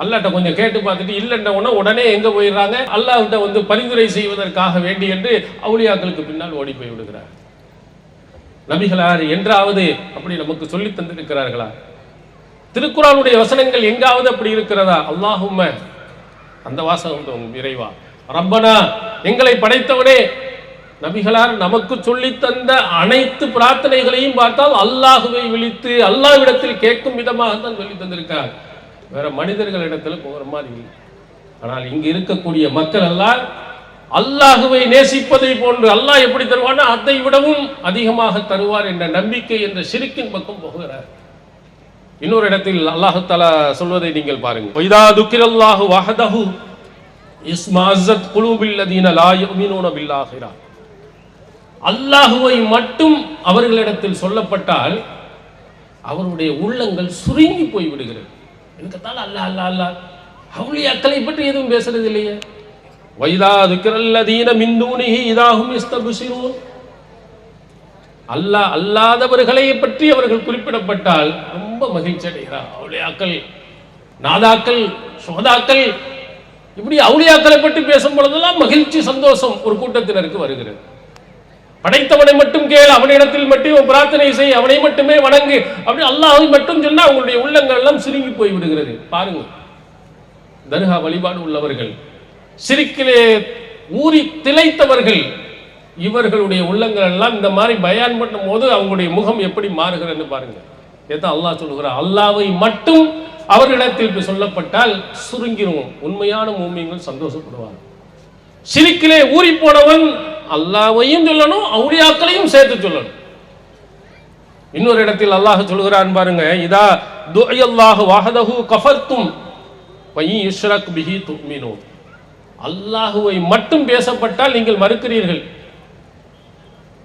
அல்லாஹ்ட்ட கொஞ்சம் கேட்டு பார்த்துட்டு இல்லைன்னா உடனே எங்க போயிடுறாங்க? அல்லாஹ்கிட்ட வந்து பரிந்துரை செய்வதற்காக வேண்டி என்று அவுலியாக்களுக்கு பின்னால் ஓடி போய் விடுகிறார். நபிகளார் என்றாவது அப்படி நமக்கு சொல்லி தந்திருக்கிறார்களா? திருக்குர்ஆனுடைய வசனங்கள் எங்காவது அப்படி இருக்கிறதா? அல்லாஹும்ம, அந்த வாசகம் இறைவா, ரப்பனா, எங்களை படைத்தவனே. நபிகளார் நமக்கு சொல்லி தந்த அனைத்து பிரார்த்தனைகளையும் பார்த்தால் அல்லாஹுவை விழித்து அல்லாஹ்விடத்தில் கேட்கும் விதமாக தான் சொல்லி தந்திருக்கார். வேற மனிதர்களிடத்தில் போகிற மாதிரி இல்லை. ஆனால் இங்கு இருக்கக்கூடிய மக்கள் எல்லாம் அல்லாஹுவை நேசிப்பதை போன்று அல்லாஹ் எப்படி தருவானா அதை விடவும் அதிகமாக தருவார் என்ற நம்பிக்கை என்ற ஷிர்கின் பக்கம் போகிறார். இன்னொரு இடத்தில் அல்லாஹ் தஆலா சொல்வதை நீங்கள் பாருங்கள். வைதா துக்கிரல்லாஹு வஹதஹு இஸ்மாஸத் குலூபில் லதீன லா யுமினூன பில் ஆகிரா. அல்லாஹுவை மட்டும் அவர்களிடத்தில் சொல்லப்பட்டால் அவருடைய உள்ளங்கள் சுருங்கி போய் விடுகிறது. எனக்குத்தால் அல்லாஹ் அல்லாஹ் அல்லாஹ், அவுலியாக்களை பற்றி எதுவும் பேசுறது இல்லையே. வைதா துக்கிரல்லதீன மின் தூனிஹி இதா ஹும் யஸ்தப்சிரூன். அல்லாஹ் அல்லாதவர்களை பற்றி அவர்கள் குறிப்பிடப்பட்டால் ரொம்ப மகிழ்ச்சி அடைகிறார். அவுலியாக்கள், நாதாக்கள், சுஹதாக்கள், இப்படி அவுலியாக்களை பற்றி பேசும் பொழுதெல்லாம் மகிழ்ச்சி, சந்தோஷம் ஒரு கூட்டத்தினருக்கு வருகிறது. படைத்தவனை மட்டும் கேள், அவனிடத்தில் மட்டும் பிரார்த்தனை செய், அவனை மட்டுமே வணங்கு, அப்படி அல்லாஹ்வை மட்டும் சொன்னா அவங்களுடைய உள்ளங்கள் எல்லாம் சுருங்கி போய் விடுகிறது. பாருங்க, தர்கா வழிபாடு உள்ளவர்கள், ஷிர்கிலே ஊறி திளைத்தவர்கள், இவர்களுடைய உள்ளங்கள் எல்லாம் இந்த மாதிரி பயான் பண்ணும் போது அவங்களுடைய முகம் எப்படி மாறுகிறது பாருங்க. ஏதான் அல்லாஹ் சொல்லுகிறார், அல்லாஹ்வை மட்டும் அவர்களிடத்தில் சொல்லப்பட்டால் சுருங்கிரும். உண்மையான மூமின்கள் சந்தோஷப்படுவார். ஷிர்கிலே ஊறி போனவன் அல்லாஹ்வையும் சொல்லணும், அவுலியாக்களையும் சேர்த்து சொல்லணும். இன்னொரு இடத்தில் அல்லாஹ் சொல்கிறான் பாருங்க, இதா துஅல்லாஹு வஹதஹு கஃபர்தும் வ யுஷ்ரக் பிஹி துமினூன். அல்லாஹ்வை மட்டும் பேசப்பட்டால் நீங்கள் மறுக்கிறீர்கள்,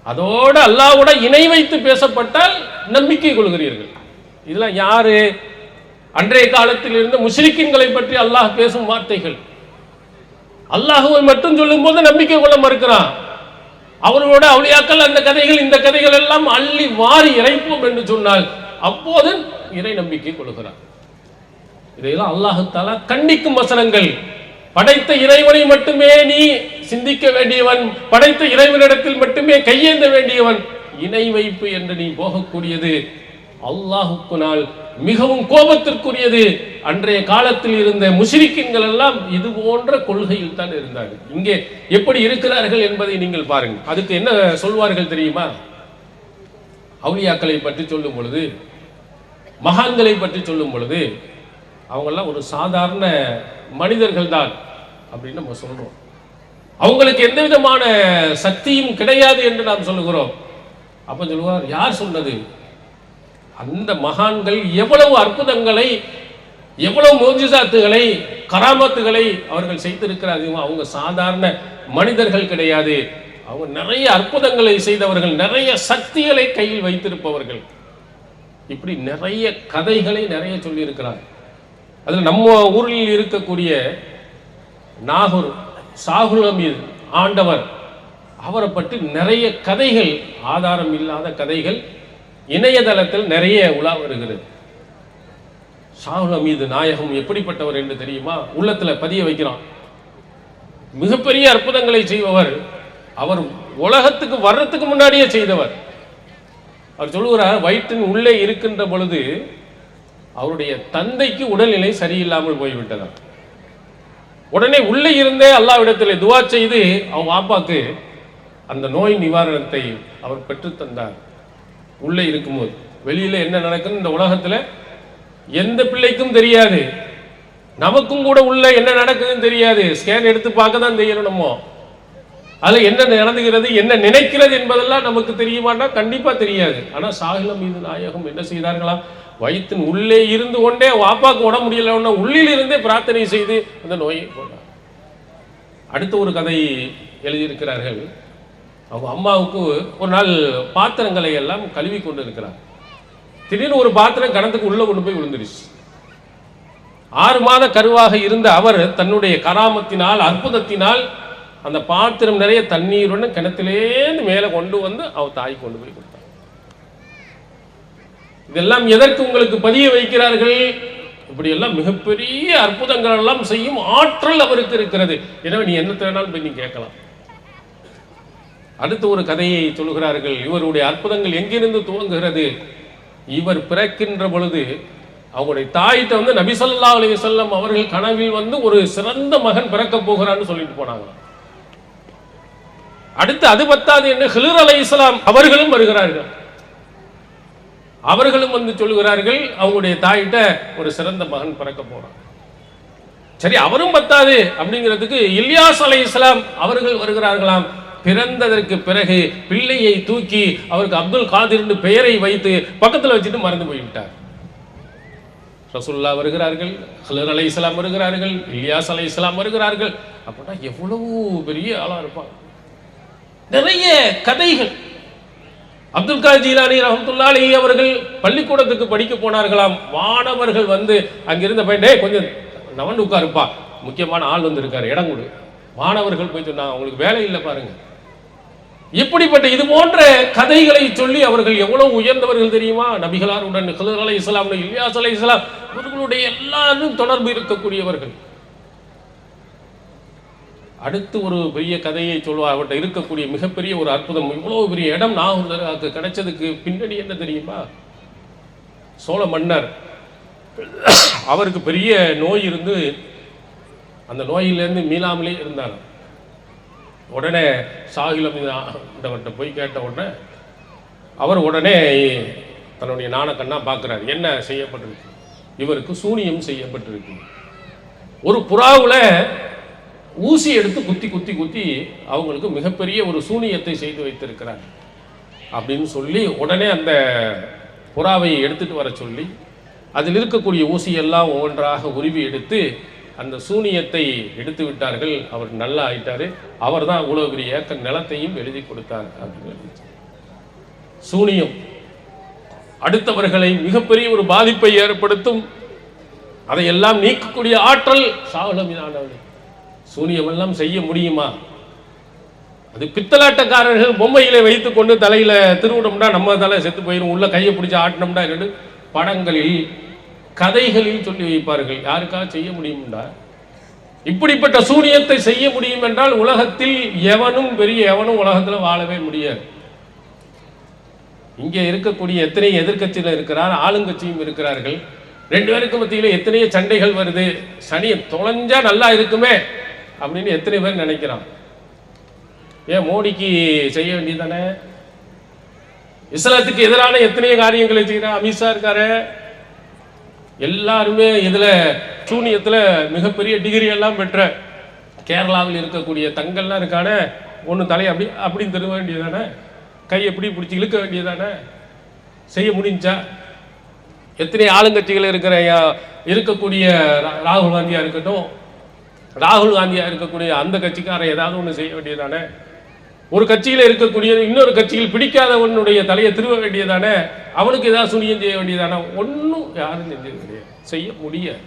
அதோடு அல்லாஹ்வோட இணை வைத்து பேசப்பட்டால் நம்பிக்கை கொள்கிறீர்கள். இதெல்லாம் யாரு? அன்றைய காலத்தில் இருந்த முஷ்ரிக்கீன்களை பற்றி அல்லாஹ் பேசும் வார்த்தைகள். அல்லாஹ்வை மட்டும் சொல்லும் போது நம்பிக்கை கொள்ள மறுக்கிறான். அவர்களோட அவுலியாக்கள், அந்த கதைகள், இந்த கதைகள் எல்லாம் அள்ளி வாரி இறைப்போம் என்று சொன்னால் அப்போது இறை நம்பிக்கை கொள்கிறான். இதையெல்லாம் அல்லாஹ் தஆலா கண்டிக்கும் வசனங்கள். படைத்த இறைவனை மட்டுமே நீ சிந்திக்க வேண்டியவன், படைத்த இறைவனிடத்தில் மட்டுமே கையேந்த வேண்டியவன். இணை வைப்பு என்று நீ போகக்கூடியது அல்லாஹுக்கு நாள் மிகவும் கோபத்திற்குரியது. அன்றைய காலத்தில் இருந்த முஷ்ரிக்கீன்கள் எல்லாம் இது போன்ற கொள்கையில் தான் இருந்தார்கள். இங்கே எப்படி இருக்கிறார்கள் என்பதை நீங்கள் பாருங்க. அதுக்கு என்ன சொல்வார்கள் தெரியுமா? அவுலியாக்களை பற்றி சொல்லும் பொழுது, மகான்களை பற்றி சொல்லும் பொழுது, அவங்கெல்லாம் ஒரு சாதாரண மனிதர்கள் தான் அப்படின்னு நம்ம சொல்றோம். அவங்களுக்கு எந்த விதமான சக்தியும் கிடையாது என்று நாம் சொல்லுகிறோம். அப்ப சொல்லுவார், யார் சொன்னது? அந்த மகான்கள் எவ்வளவு அற்புதங்களை, எவ்வளவு மோஜிசாத்துகளை, கராமத்துகளை அவர்கள் செய்திருக்கிறார்கள். அவங்க சாதாரண மனிதர்கள் கிடையாது, அவங்க நிறைய அற்புதங்களை செய்தவர்கள், நிறைய சக்திகளை கையில் வைத்திருப்பவர்கள். இப்படி நிறைய கதைகளை நிறைய சொல்லி இருக்கிறார். அதில் நம்ம ஊரில் இருக்கக்கூடிய நாகூர் ஷாகுல் ஹமீத் ஆண்டவர், அவரை பற்றி நிறைய கதைகள், ஆதாரம் இல்லாத கதைகள் இணையதளத்தில் நிறைய உலா வருகிறது. ஷாகுல் ஹமீது நாயகம் எப்படிப்பட்டவர் என்று தெரியுமா? உள்ளத்தில் பதிய வைக்கிறான். மிகப்பெரிய அற்புதங்களை செய்பவர். அவர் உலகத்துக்கு வர்றதுக்கு முன்னாடியே செய்தவர். அவர் சொல்லுகிறார், வயிற்றின் உள்ளே இருக்கின்ற பொழுது அவருடைய தந்தைக்கு உடல்நிலை சரியில்லாமல் போய்விட்டதார். உடனே உள்ளே இருந்தே அல்லாஹ்விடத்தில் துஆ செய்து அவங்க பாப்பாக்கு அந்த நோய் நிவாரணத்தை அவர் பெற்று தந்தார். உள்ளே இருக்கும்போது வெளியில என்ன நடக்குன்னு இந்த உலகத்துல எந்த பிள்ளைக்கும் தெரியாது, நமக்கும் கூட உள்ள என்ன நடக்குதுன்னு தெரியாது. ஸ்கேன் எடுத்து பார்க்க தான் தெரியணும். நம்ம அதுல என்ன நடந்துகிறது, என்ன நினைக்கிறது என்பதெல்லாம் நமக்கு தெரியுமான்னா கண்டிப்பா தெரியாது. ஆனா ஷாகுல் ஹமீது நாயகம் என்ன செய்தார்களா? வயிற்றின் உள்ளே இருந்து கொண்டே வாப்பாக்கு உடம்பு முடியலன்னா உள்ளில் இருந்தே பிரார்த்தனை செய்து அந்த நோயை போனார். அடுத்த ஒரு கதை எழுதியிருக்கிறார்கள். அவங்க அம்மாவுக்கு ஒரு நாள் பாத்திரங்களை எல்லாம் கழுவி கொண்டு இருக்கிறார். திடீர்னு ஒரு பாத்திரம் கணத்துக்கு உள்ள கொண்டு போய் விழுந்துருச்சு. 6 மாத கருவாக இருந்த அவர் தன்னுடைய கராமத்தினால், அற்புதத்தினால் அந்த பாத்திரம் நிறைய தண்ணீருடன் கிணத்திலேருந்து மேலே கொண்டு வந்து அவர் தாய் கொண்டு போய் கொடுத்தார். இதெல்லாம் எதற்கு உங்களுக்கு பதிய வைக்கிறார்கள்? இப்படி எல்லாம் மிகப்பெரிய அற்புதங்கள் எல்லாம் செய்யும் ஆற்றல் அவருக்கு இருக்கிறது. எனவே நீ என்ன தேடினாலும் போய் நீ கேட்கலாம். அடுத்த ஒரு கதையை சொல்கிறார்கள். இவருடைய அற்புதங்கள் எங்கிருந்து துவங்குகிறது? இவர் பிறக்கின்ற பொழுது அவங்களுடைய தாயிட்ட வந்து நபி ஸல்லல்லாஹு அலைஹி வஸல்லம் அவர்கள் கனவில் வந்து ஒரு சிறந்த மகன் பிறக்க போகிறான்னு சொல்லிட்டு போனாங்க. அடுத்து அது பத்தாது என்று ஹிலர் அலைஹிஸ்ஸலாம் அவர்களும் வருகிறார்கள். அவர்களும் வந்து சொல்லுகிறார்கள், அவங்களுடைய தாயிட்ட ஒரு சிறந்த மகன் பிறக்க போறான். சரி, அவரும் பத்தாது அப்படிங்கிறதுக்கு இல்யாஸ் அலைஹிஸ்ஸலாம் அவர்கள் வருகிறார்களாம். பிறந்ததற்கு பிறகு பிள்ளையை தூக்கி அவருக்கு அப்துல் காதிர் பெயரை வைத்து பக்கத்தில் வச்சுட்டு மறந்து போய்விட்டார். ரசூலுல்லாஹ் வருகிறார்கள், ஹிலர் அலைஹிஸ்ஸலாம் வருகிறார்கள், இல்யாஸ் அலைஹிஸ்ஸலாம் வருகிறார்கள். அப்படின்னா எவ்வளவு பெரிய ஆளா இருப்பாங்க. நிறைய கதைகள். அப்துல் காதிர் ஜீலானி ரஹ்மத்துல்லாஹி அலைஹி அவர்கள் பள்ளிக்கூடத்துக்கு படிக்க போனார்களாம். மாணவர்கள் வந்து அங்கிருந்த பையனே கொஞ்சம் நவண்டு உட்காருப்பா, முக்கியமான ஆள் வந்து இருக்காரு, இடம் கொடு. மாணவர்கள் போய் சொன்னாங்க, அவங்களுக்கு வேலை இல்லை பாருங்க. இப்படிப்பட்ட இது போன்ற கதைகளை சொல்லி அவர்கள் எவ்வளவு உயர்ந்தவர்கள் தெரியுமா? நபிகளாருடன் ஹிதர் அலைஹிஸ்ஸலாம், இல்யாஸ் அலைஹிஸ்ஸலாம் இவர்களுடைய எல்லாரும் தொடர்பு இருக்கக்கூடியவர்கள். அடுத்து ஒரு பெரிய கதையை சொல்வார். அவர்கிட்ட இருக்கக்கூடிய மிகப்பெரிய ஒரு அற்புதம், இவ்வளவு பெரிய இடம் நாகூருக்கு கிடைச்சதுக்கு பின்னணி என்ன தெரியுமா? சோழ மன்னர் அவருக்கு பெரிய நோய் இருந்து அந்த நோயிலிருந்து மீளாமலே இருந்தார். உடனே சாகிலமிட்ட போய் கேட்ட உடனே அவர் உடனே தன்னுடைய நாணக்கண்ணா பார்க்குறாரு. என்ன செய்யப்பட்டிருக்கு? இவருக்கு சூனியம் செய்யப்பட்டிருக்கு. ஒரு புறாவில் ஊசி எடுத்து குத்தி குத்தி குத்தி அவங்களுக்கு மிகப்பெரிய ஒரு சூனியத்தை செய்து வைத்திருக்கிறார் அப்படின்னு சொல்லி உடனே அந்த புறாவை எடுத்துட்டு வர சொல்லி அதில் இருக்கக்கூடிய ஊசியெல்லாம் ஒவ்வொன்றாக உருவி எடுத்து அந்த சூனியத்தை எடுத்து விட்டார்கள். அவர் நல்லா ஆயிட்டாரு. அவர் தான் அவ்வளோ பெரிய ஏக்கர் நிலத்தையும் எழுதி கொடுத்தார் அப்படின்னு. சூனியம் அடுத்தவர்களை மிகப்பெரிய ஒரு பாதிப்பை ஏற்படுத்தும், அதையெல்லாம் நீக்கக்கூடிய ஆற்றல் சாகுலமினானவர்கள். சூனியம் எல்லாம் செய்ய முடியுமா? அது பித்தலாட்டக்காரர்கள் பொம்மையில வைத்துக் கொண்டு தலையில திருவிடம்னா நம்ம தலை செத்து போயிடும், உள்ள கையை பிடிச்சி ஆட்டினோம்னா ரெண்டு படங்களில் கதைகளில் சொல்லி வைப்பார்கள். யாருக்காக செய்ய முடியும்டா? இப்படிப்பட்ட சூனியத்தை செய்ய முடியும் என்றால் உலகத்தில் எவனும் பெரிய எவனும் உலகத்தில் வாழவே முடியாது. இங்கே இருக்கக்கூடிய எத்தனை எதிர்கட்சியில் இருக்கிறார், ஆளுங்கட்சியும் இருக்கிறார்கள். ரெண்டு பேருக்கு மத்தியில் எத்தனையோ சண்டைகள் வருது. சனியை தொலைஞ்சா நல்லா இருக்குமே அப்படின்னு எத்தனை பேர் நினைக்கிறான். ஏன் மோடிக்கு செய்ய வேண்டியதானே? இஸ்லாத்துக்கு எதிரான எத்தனையோ காரியங்களை செய்யறான். அமித்ஷா இருக்காரு, எல்லாருமே இதுல சூனியத்துல மிகப்பெரிய டிகிரி எல்லாம் பெற்ற கேரளாவில் இருக்கக்கூடிய தங்கள்லாம் இருக்கான, ஒன்று தலையை அப்படி அப்படின்னு தருவ வேண்டியதானே, கை எப்படி பிடிச்சி இழுக்க வேண்டியதானே, செய்ய முடிஞ்சா? எத்தனை ஆளுங்கட்சிகள் இருக்கக்கூடிய ராகுல் காந்தியா இருக்கட்டும், ராகுல் காந்தியா இருக்கக்கூடிய அந்த கட்சிக்காரன் ஏதாவது ஒன்று செய்ய வேண்டியதானே? ஒரு கட்சியில் இருக்கக்கூடிய இன்னொரு கட்சியில் பிடிக்காதவனுடைய தலையை திருவ வேண்டியதானே? அவனுக்கு ஏதாவது சூனியம் செய்ய வேண்டியதானே? ஒன்றும் யாரும் செஞ்சது கிடையாது, செய்ய முடியாது.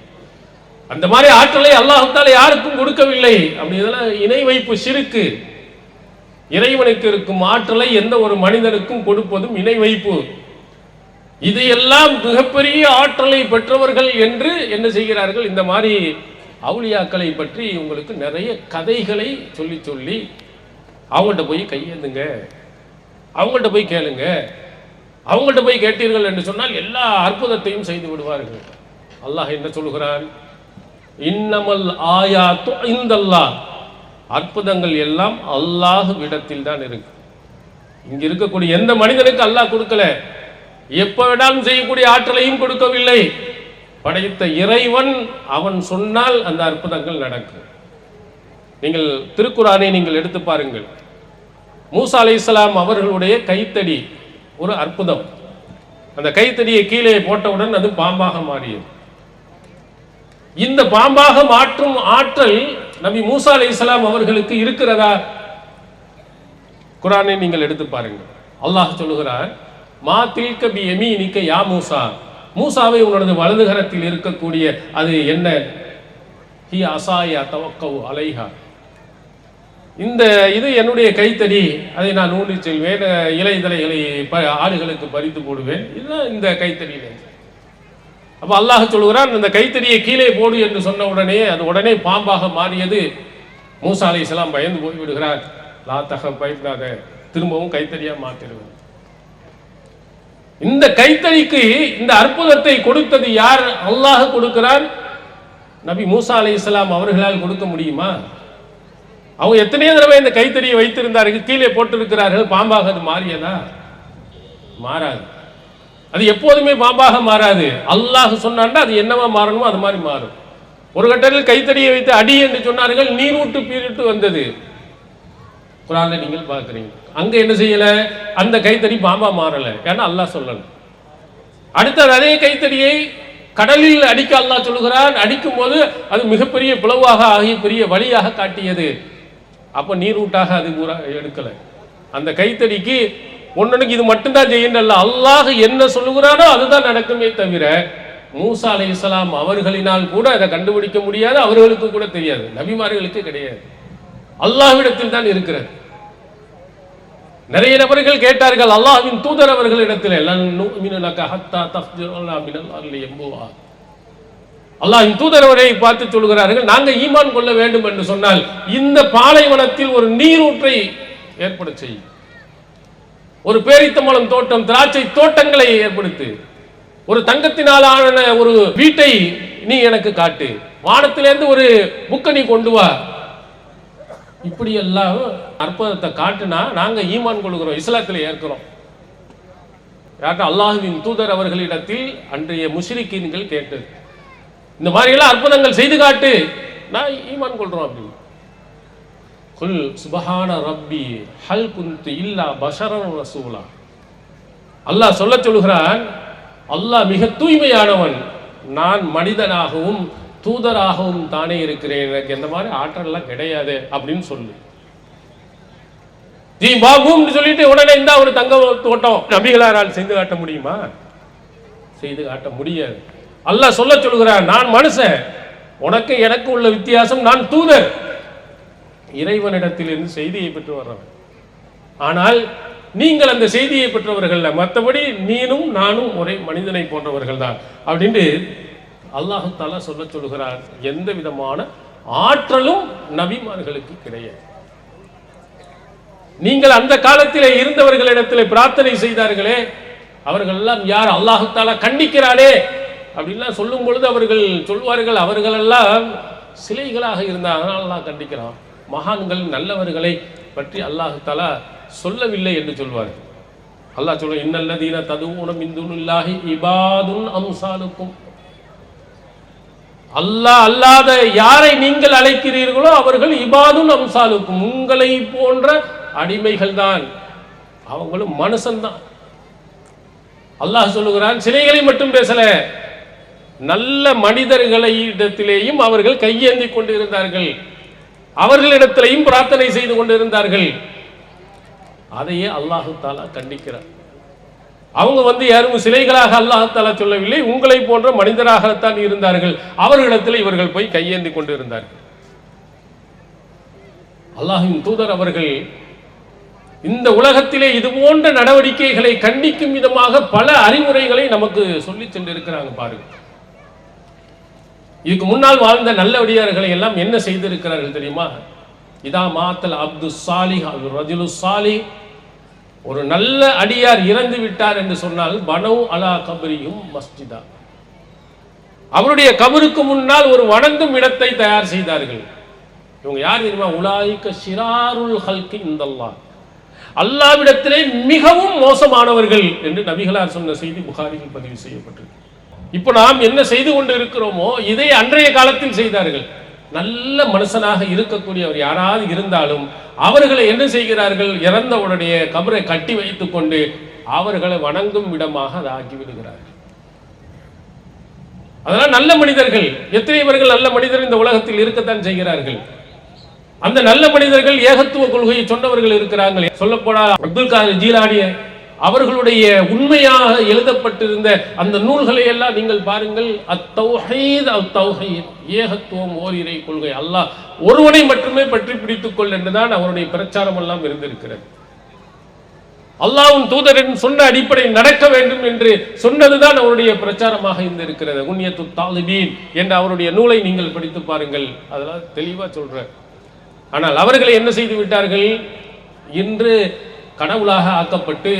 அந்த மாதிரி ஆற்றலை அல்லாஹ்தால யாருக்கும் கொடுக்கவில்லை. அப்படி இதெல்லாம் இணை வைப்பு சிறுக்கு. இறைவனுக்கு இருக்கும் ஆற்றலை எந்த ஒரு மனிதனுக்கும் கொடுப்பதும் இணை வைப்பு. இதையெல்லாம் மிகப்பெரிய ஆற்றலை பெற்றவர்கள் என்று என்ன செய்கிறார்கள்? இந்த மாதிரி அவுலியாக்களை பற்றி உங்களுக்கு நிறைய கதைகளை சொல்லி சொல்லி அவங்கள்ட்ட போய் கையேந்துங்க, அவங்கள்ட்ட போய் கேளுங்க, அவங்கள்ட்ட போய் கேட்டீர்கள் என்று சொன்னால் எல்லா அற்புதத்தையும் செய்து விடுவார்கள். அல்லாஹ் என்ன சொல்கிறான்? இன்னமல் ஆயாத்து இந்தல்லாஹ், அற்புதங்கள் எல்லாம் அல்லாஹ்விடத்தில் தான் இருக்கு. இங்க இருக்கக்கூடிய எந்த மனிதனுக்கு அல்லாஹ் கொடுக்கல. எப்ப வேணாலும் செய்யக்கூடிய ஆற்றலையும் கொடுக்கவில்லை. படைத்த இறைவன் அவன் சொன்னால் அந்த அற்புதங்கள் நடக்கும். நீங்கள் திருக்குரானை நீங்கள் எடுத்து பாருங்கள். மூசா அலைஹிஸ்ஸலாம் அவர்களுடைய கைத்தடி ஒரு அற்புதம். அந்த கைத்தடியை கீழே போட்டவுடன் அது பாம்பாக மாறியது. இந்த பாம்பாக மாற்றும் ஆற்றல் நபி மூசா அலைஹிஸ்ஸலாம் அவர்களுக்கு இருக்கிறதா? குரானை நீங்கள் எடுத்து பாருங்கள். அல்லாஹ் சொல்லுகிறார், மா தில்க பி யமீனிக யா மூசா, மூசாவை உனது வலதுகரத்தில் இருக்கக்கூடிய அது என்ன? ஹி அசாயா தவக்கவு அலைஹா, இந்த இது என்னுடைய கைத்தடி, அதை நான் ஊன்றி செல்வேன், இலைதலைகளை ஆடுகளுக்கு பறித்து போடுவேன். இதுதான் இந்த கைத்தடி. அப்ப அல்லாஹ் சொல்கிறான், இந்த கைத்தடியை கீழே போடு என்று சொன்ன உடனே அது உடனே பாம்பாக மாறியது. மூசா அலைஹிஸ்ஸலாம் பயந்து போய் விடுகிறார். லா தக, பயப்படாத, திரும்பவும் கைத்தடியா மாற்றிடுவேன். இந்த கைத்தடிக்கு இந்த அற்புதத்தை கொடுத்தது யார்? அல்லாஹ் கொடுக்கிறார். நபி மூசா அலைஹிஸ்ஸலாம் அவர்களால் கொடுக்க முடியுமா? அவங்க எத்தனையோ தடவை இந்த கைத்தடியை வைத்திருந்தார்கள், கீழே போட்டிருக்கிறார்கள். பாம்பாக அது மாறியதா? மாறாது. அது எப்போதுமே பாம்பாக மாறாது. அல்லாஹ் சொன்னான்டா அது என்னவா மாறணுமோ அது மாதிரி மாறும். ஒரு கட்டத்தில் கைத்தடியை வைத்து அடி என்று சொன்னார்கள், நீரூட்டு பீரிட்டு வந்தது. குர்ஆன்ல நீங்கள் பார்க்குறீங்க. அங்க என்ன செய்யல? அந்த கைத்தடி பாம்பா மாறல. ஏன்னா அல்லாஹ் சொல்லல. அடுத்த அதே கைத்தடியை கடலில் அடிக்க அல்லாஹ் சொல்லுகிறான். அடிக்கும் போது அது மிகப்பெரிய பிளவாக ஆகி பெரிய வழியாக காட்டியது. அப்ப நீரூட்டாக அது எடுக்கல. அந்த கைத்தடிக்கு ஒன்னுக்கு இது மட்டும்தான் செய்யல. அல்லாஹ் என்ன சொல்லுகிறானோ அதுதான் நடக்குமே தவிர மூசா அலைஹிஸ்ஸலாம் அவர்களினால் கூட அதை கண்டுபிடிக்க முடியாது. அவர்களுக்கு கூட தெரியாது. நபிமார்களுக்கு கிடையாது. அல்லாஹ்விடத்தில் தான் இருக்கிறது. நிறைய நபர்கள் கேட்டார்கள் அல்லாஹ்வின் தூதர் அவர்களிடத்தில், அல்லாஹ்வின் தூதர் அவரை பார்த்து சொல்கிறார்கள், நாங்கள் ஈமான் கொள்ள வேண்டும் என்று சொன்னால் இந்த பாலைவனத்தில் ஒரு நீரூற்றை ஏற்பட செய்யும், ஒரு பேரித்தம்பழம் தோட்டம், திராட்சை தோட்டங்களை ஏற்படுத்து, ஒரு தங்கத்தினால் ஆன ஒரு வீட்டை நீ எனக்கு காட்டு, வானத்திலிருந்து ஒரு புக்கை நீ கொண்டு வா. இப்படி எல்லாம் அற்புதத்தை காட்டுனா நாங்க ஈமான் கொள்கிறோம், இஸ்லாத்தில் ஏற்கிறோம். அல்லாஹ்வின் தூதர் அவர்களிடத்தில் அன்றைய முஷ்ரிக்கீன்கள் கேட்டது, இந்த மாதிரி எல்லாம் அற்புதங்கள் செய்து காட்டு, நான் ஈமான் கொள்றோம் அப்படின்னு. குல் சுபஹான ரப்பி ஹல் குன்து இல்லா பஷரன் ரசூலா. அல்லாஹ் சொல்ல சொல்கிறான், அல்லாஹ் மிக தூய்மையானவன், நான் மனிதனாகவும் தூதராகவும் தானே இருக்கிறேன், எனக்கு எந்த மாதிரி ஆற்றல்லாம் கிடையாது அப்படின்னு சொல்லு. ஜி பாபுன்னு சொல்லிட்டு உடனே இந்த ஒரு தங்க தோட்டம் நபிகளாரால் செய்து காட்ட முடியுமா? செய்து காட்ட முடியாது. அல்லாஹ் சொல்ல சொல்கிறான், நான் மனுஷன், உனக்கு எனக்கு உள்ள வித்தியாசம், நான் தூதர், இறைவனிடத்தில் இருந்து செய்தியை பெற்று வர்றவன். ஆனால் நீங்கள் அந்த செய்தியை பெற்றவர்கள், மற்றபடி நீனும் நானும் ஒரே மனிதனை போன்றவர்கள் தான் அப்படின்னு அல்லாஹு தஆலா சொல்ல சொல்கிறார். எந்த விதமான ஆற்றலும் நபிமார்களுக்கு கிடையாது. நீங்கள் அந்த காலத்திலே இருந்தவர்களிடத்தில் பிரார்த்தனை செய்தார்களே, அவர்கள் எல்லாம் யார்? அல்லாஹு தஆலா கண்டிக்கிறானே அப்படின்லாம் சொல்லும் பொழுது அவர்கள் சொல்வார்கள், அவர்கள் எல்லாம் சிலைகளாக இருந்தால் அதனால் அல்லாஹ் கண்டிக்கிறான், மகான்கள் நல்லவர்களை பற்றி அல்லாஹு தஆலா சொல்லவில்லை என்று சொல்வார்கள். அல்லாஹ் சொல்ற, இன்னல்லதீன ததுஊன மின் துனில்லாஹி இபாதுன் அம்சாலுக்கும். அல்லாஹ் அல்லாத யாரை நீங்கள் அழைக்கிறீர்களோ அவர்கள் இபாதுன் அம்சாலுக்கும், உங்களை போன்ற அடிமைகள் தான், அவங்களும் மனுஷன்தான். அல்லாஹ் சொல்லுகிறான், சிலைகளை மட்டும் பேசல, நல்ல மனிதர்களை இடத்திலேயும் அவர்கள் கையேந்தி கொண்டிருந்தார்கள், அவர்களிடத்திலேயும் பிரார்த்தனை செய்து கொண்டிருந்தார்கள். அதையே அல்லாஹு தஆலா கண்டிக்கிறார். அவங்க யாரும் சிலைகளாக அல்லாஹு தஆலா சொல்லவில்லை, உங்களை போன்ற மனிதராகத்தான் இருந்தார்கள், அவர்களிடத்தில் இவர்கள் போய் கையேந்தி கொண்டு இருந்தார்கள். அல்லாஹ்வின் தூதர் அவர்கள் இந்த உலகத்திலே இது போன்ற நடவடிக்கைகளை கண்டிக்கும் விதமாக பல அறிவுரைகளை நமக்கு சொல்லி சென்றிருக்கிறாங்க. பாருங்க, இதுக்கு முன்னால் வாழ்ந்த நல்லவடியார்களை எல்லாம் என்ன செய்திருக்கிறார்கள் தெரியுமா? இதா மாத்தல் அப்து சாலிஹ் அல் ரஜுலு சாலிஹ், ஒரு நல்ல அடியார் இறந்து விட்டார் என்று சொன்னால் பனவு அலா கபரியும் மஸ்ஜிதா, அவருடைய கபருக்கு முன்னால் ஒரு வணங்கும் இடத்தை தயார் செய்தார்கள். இவங்க யார் தெரியுமா? உலாயிக ஷிராருல் ஹல்கி இந்தல்லாஹ், அல்லாஹ்விடத்திலே மிகவும் மோசமானவர்கள் என்று நபிகளார் சொன்ன செய்தி புகாரியில் பதிவு செய்யப்பட்டிருக்கு. இப்போ நாம் என்ன செய்து கொண்டு இருக்கிறோமோ இதை அன்றைய காலத்தில் செய்தார்கள். நல்ல மனுஷனாக இருக்கக்கூடியவர் யாராவது இருந்தாலும் அவர்களை என்ன செய்கிறார்கள்? இறந்த உடனே கபரை கட்டி வைத்துக் கொண்டு அவர்களை வணங்கும் இடமாக அதை ஆக்கி விடுகிறார்கள். அதனால் நல்ல மனிதர்கள், எத்தனைவர்கள் நல்ல மனிதர் இந்த உலகத்தில் இருக்கத்தான் செய்கிறார்கள். அந்த நல்ல மனிதர்கள் ஏகத்துவ கொள்கையை சொன்னவர்கள் இருக்கிறார்கள். சொல்லப்போனால் அப்துல் காதர் ஜீலானி அவர்களுடைய உண்மையாக எழுதப்பட்டிருந்த அந்த நூல்களை எல்லாம் நீங்கள் பாருங்கள். அத்தௌஹீத் அத்தௌஹீத், ஏகத்துவம் ஓரிரை கொள்கை, அல்லாஹ் ஒருவனை மட்டுமே பற்றி பிடித்துக் கொள் என்றுதான் அவருடைய பிரச்சாரம் எல்லாம் இருந்திருக்கிறது. அல்லாஹ்வின் தூதரின் சொன்ன அடிப்படை நடக்க வேண்டும் என்று சொன்னதுதான் அவருடைய பிரச்சாரமாக இருந்திருக்கிறது. குன்யத்து தாலிபீன் என்ற அவருடைய நூலை நீங்கள் படித்து பாருங்கள், அதெல்லாம் தெளிவா சொல்ற. ஆனால் அவர்களை என்ன செய்து விட்டார்கள்? இன்று கடவுளாக ஆக்கப்பட்டு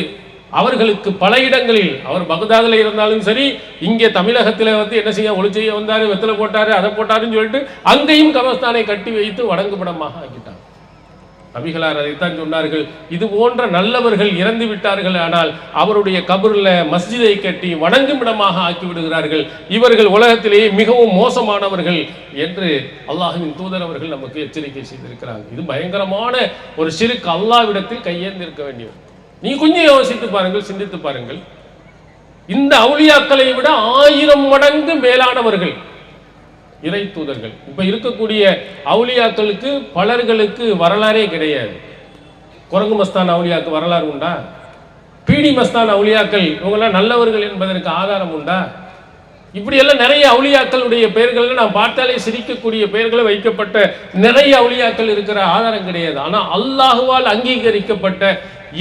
அவர்களுக்கு பல இடங்களில், அவர் பகதாதில் இருந்தாலும் சரி, இங்கே தமிழகத்தில் என்ன செய்ய ஒளி செய்ய வந்தாரு, வெத்தலை போட்டாரு, அதை போட்டாருன்னு சொல்லிட்டு அங்கேயும் கபஸ்தானை கட்டி வைத்து வணங்குபடமாக ஆக்கிட்டாங்க. நபிகளார் அதைத்தான் சொன்னார்கள், இது போன்ற நல்லவர்கள் இறந்து விட்டார்கள், ஆனால் அவருடைய கபரில் மஸ்ஜிதை கட்டி வணங்கும் இடமாக ஆக்கி விடுகிறார்கள், இவர்கள் உலகத்திலேயே மிகவும் மோசமானவர்கள் என்று அல்லாஹ்வின் தூதர் அவர்கள் நமக்கு எச்சரிக்கை செய்திருக்கிறார்கள். இது பயங்கரமான ஒரு ஷிர்க், அல்லாஹ்விடத்தில் கையேந்திருக்க வேண்டியது. நீ கொஞ்சம் யோசித்து பாருங்கள், சிந்தித்து பாருங்கள். இந்த அவுலியாக்களை விட 1000 மடங்கு மேலானவர்கள் இறை தூதர்கள். இப்ப இருக்கக்கூடிய அவுலியாக்களுக்கு பலர்களுக்கு வரலாறே கிடையாது. குரங்கு மஸ்தான் அவுலியாக்கு வரலாறு உண்டா? பீடி மஸ்தான் அவுலியாக்கள் இவங்கெல்லாம் நல்லவர்கள் என்பதற்கு ஆதாரம் உண்டா? இப்படி எல்லாம் நிறைய அவுலியாக்களுடைய பெயர்கள் நாம் பார்த்தாலே சிரிக்கக்கூடிய பெயர்களை வைக்கப்பட்ட நிறைய அவுலியாக்கள் இருக்கிற ஆதாரம் கிடையாது. ஆனால் அல்லாஹுவால் அங்கீகரிக்கப்பட்ட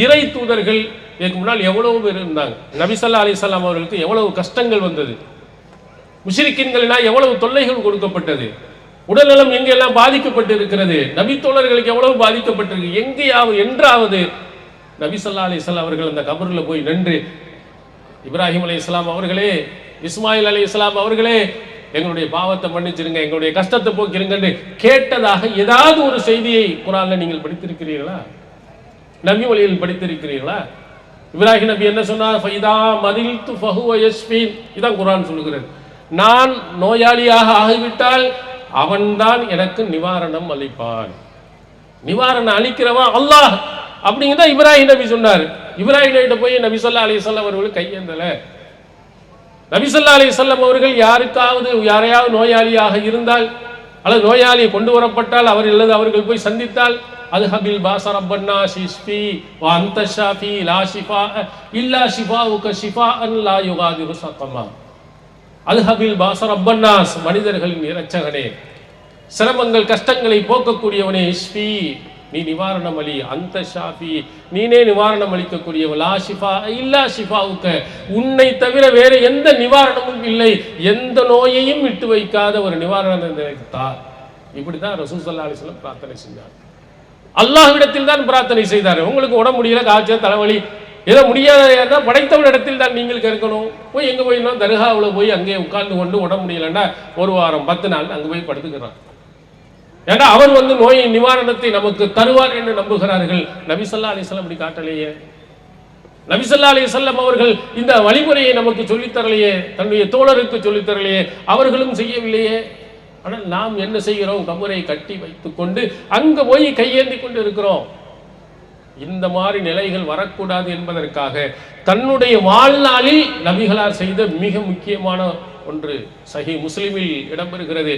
இறை தூதர்கள் இதுக்கு முன்னால் எவ்வளவு பேர் இருந்தாங்க. நபி ஸல்லல்லாஹு அலைஹி வஸல்லம் அவர்களுக்கு எவ்வளவு கஷ்டங்கள் வந்தது, முஷ்ரிக்கீன்களினால் எவ்வளவு தொல்லைகள் கொடுக்கப்பட்டது, உடல்நலம் எங்கெல்லாம் பாதிக்கப்பட்டு இருக்கிறது, நபி தோழர்களுக்கு எவ்வளவு பாதிக்கப்பட்டிருக்கு. எங்கேயாவது என்றாவது நபி ஸல்லல்லாஹு அலைஹி வஸல்லம் அவர்கள் அந்த கபரில் போய் நின்று இப்ராஹிம் அலைஹிஸ்ஸலாம் அவர்களே, இஸ்மாயில் அலைஹிஸ்ஸலாம் அவர்களே, எங்களுடைய பாவத்தை மன்னிச்சிருங்க, எங்களுடைய கஷ்டத்தை போக்கிருங்கன்னு கேட்டதாக ஏதாவது ஒரு செய்தியை குர்ஆன்ல நீங்கள் படித்திருக்கிறீர்களா? நபி வழியில் படித்திருக்கிறீர்களா? இப்ராஹிம் நபி என்ன சொன்னார்? ஃபைதா மதில்து ஃபஹுவ யஸ்ஃபீன். இதான் குர்ஆன் சொல்லுகிறது. நான் நோயாளியாக ஆகிவிட்டால் அவன்தான் எனக்கு நிவாரணம் அளிப்பான். நிவாரணம் அளிக்கிறவன் அல்லாஹ் அப்படிங்கிறத இப்ராஹிம் நபி சொன்னார். இப்ராஹிம் நபிட்ட போய் நபி ஸல்லல்லாஹு அலைஹி வஸல்லம் அவர்கள் கையேந்தல. நபி ஸல்லல்லாஹு அலைஹி வஸல்லம் அவர்கள் யாரையாவது நோயாளியாக இருந்தால் அல்லது நோயாளி கொண்டு வரப்பட்டால் அவர்கள் போய் சந்தித்தால் அல்ஹபில் பாஸ ரப்பன்னா ஷிஃபி வ அன்த ஷாஃபி லா ஷிஃபா இல்லா ஷிஃபாஉக ஷிஃபாஅன் லா யுகாதிரு ஸகமா. அல்ஹபில் பாஸ ரப்பன்னாஸ், மனிதர்களின் இரட்சகனே, சிரமங்கள் கஷ்டங்களை போக்கக்கூடியவனே, இஷ்ஃபி நீ நிவாரணம் அளி, அந்த ஷாஃபி நீனே நிவாரணம் அளிக்கக்கூடியவ, லா ஷிஃபா இல்லா ஷிஃபாவுக்க உன்னை தவிர வேறு எந்த நிவாரணமும் இல்லை, எந்த நோயையும் விட்டு வைக்காத ஒரு நிவாரணத்தை தா. இப்படிதான் ரசூல் ஸல்லல்லாஹு அலைஹி வஸல்லம் பிரார்த்தனை செஞ்சார். அல்லாஹ்விடத்தில் தான் பிரார்த்தனை செய்தார். உங்களுக்கு உடம்பு முடியல, காய்ச்சல், தலைவலி, ஏதோ முடியாத படைத்தவன் இடத்தில் தான் நீங்கள் கேட்கணும். போய் எங்கே போயினா தர்காவில் போய் அங்கே உட்கார்ந்து கொண்டு உடம்பு முடியலன்னா ஒரு வாரம் 10 நாள் அங்கே போய் படுத்துக்கிறான். ஏன்னா அவர் நோயை நிவாரணத்தை நமக்கு தருவார் என்று நம்புகிறார்கள். நபி ஸல்லல்லாஹு அலைஹி வஸல்லம் அப்படி காட்டலையே. நபி ஸல்லல்லாஹு அலைஹி வஸல்லம் அவர்கள் இந்த வழிமுறையை நமக்கு சொல்லித்தரலையே, தன்னுடைய தோழருக்கு சொல்லித்தரலையே, அவர்களும் செய்யவில்லையே. ஆனால் நாம் என்ன செய்கிறோம்? கபரை கட்டி வைத்துக் கொண்டு அங்க போய் கையேந்தி கொண்டு இருக்கிறோம். இந்த மாதிரி நிலைகள் வரக்கூடாது என்பதற்காக தன்னுடைய வாழ்நாளில் நபிகளார் செய்த மிக முக்கியமான ஒன்று சஹீஹ் முஸ்லிமில் இடம்பெறுகிறது.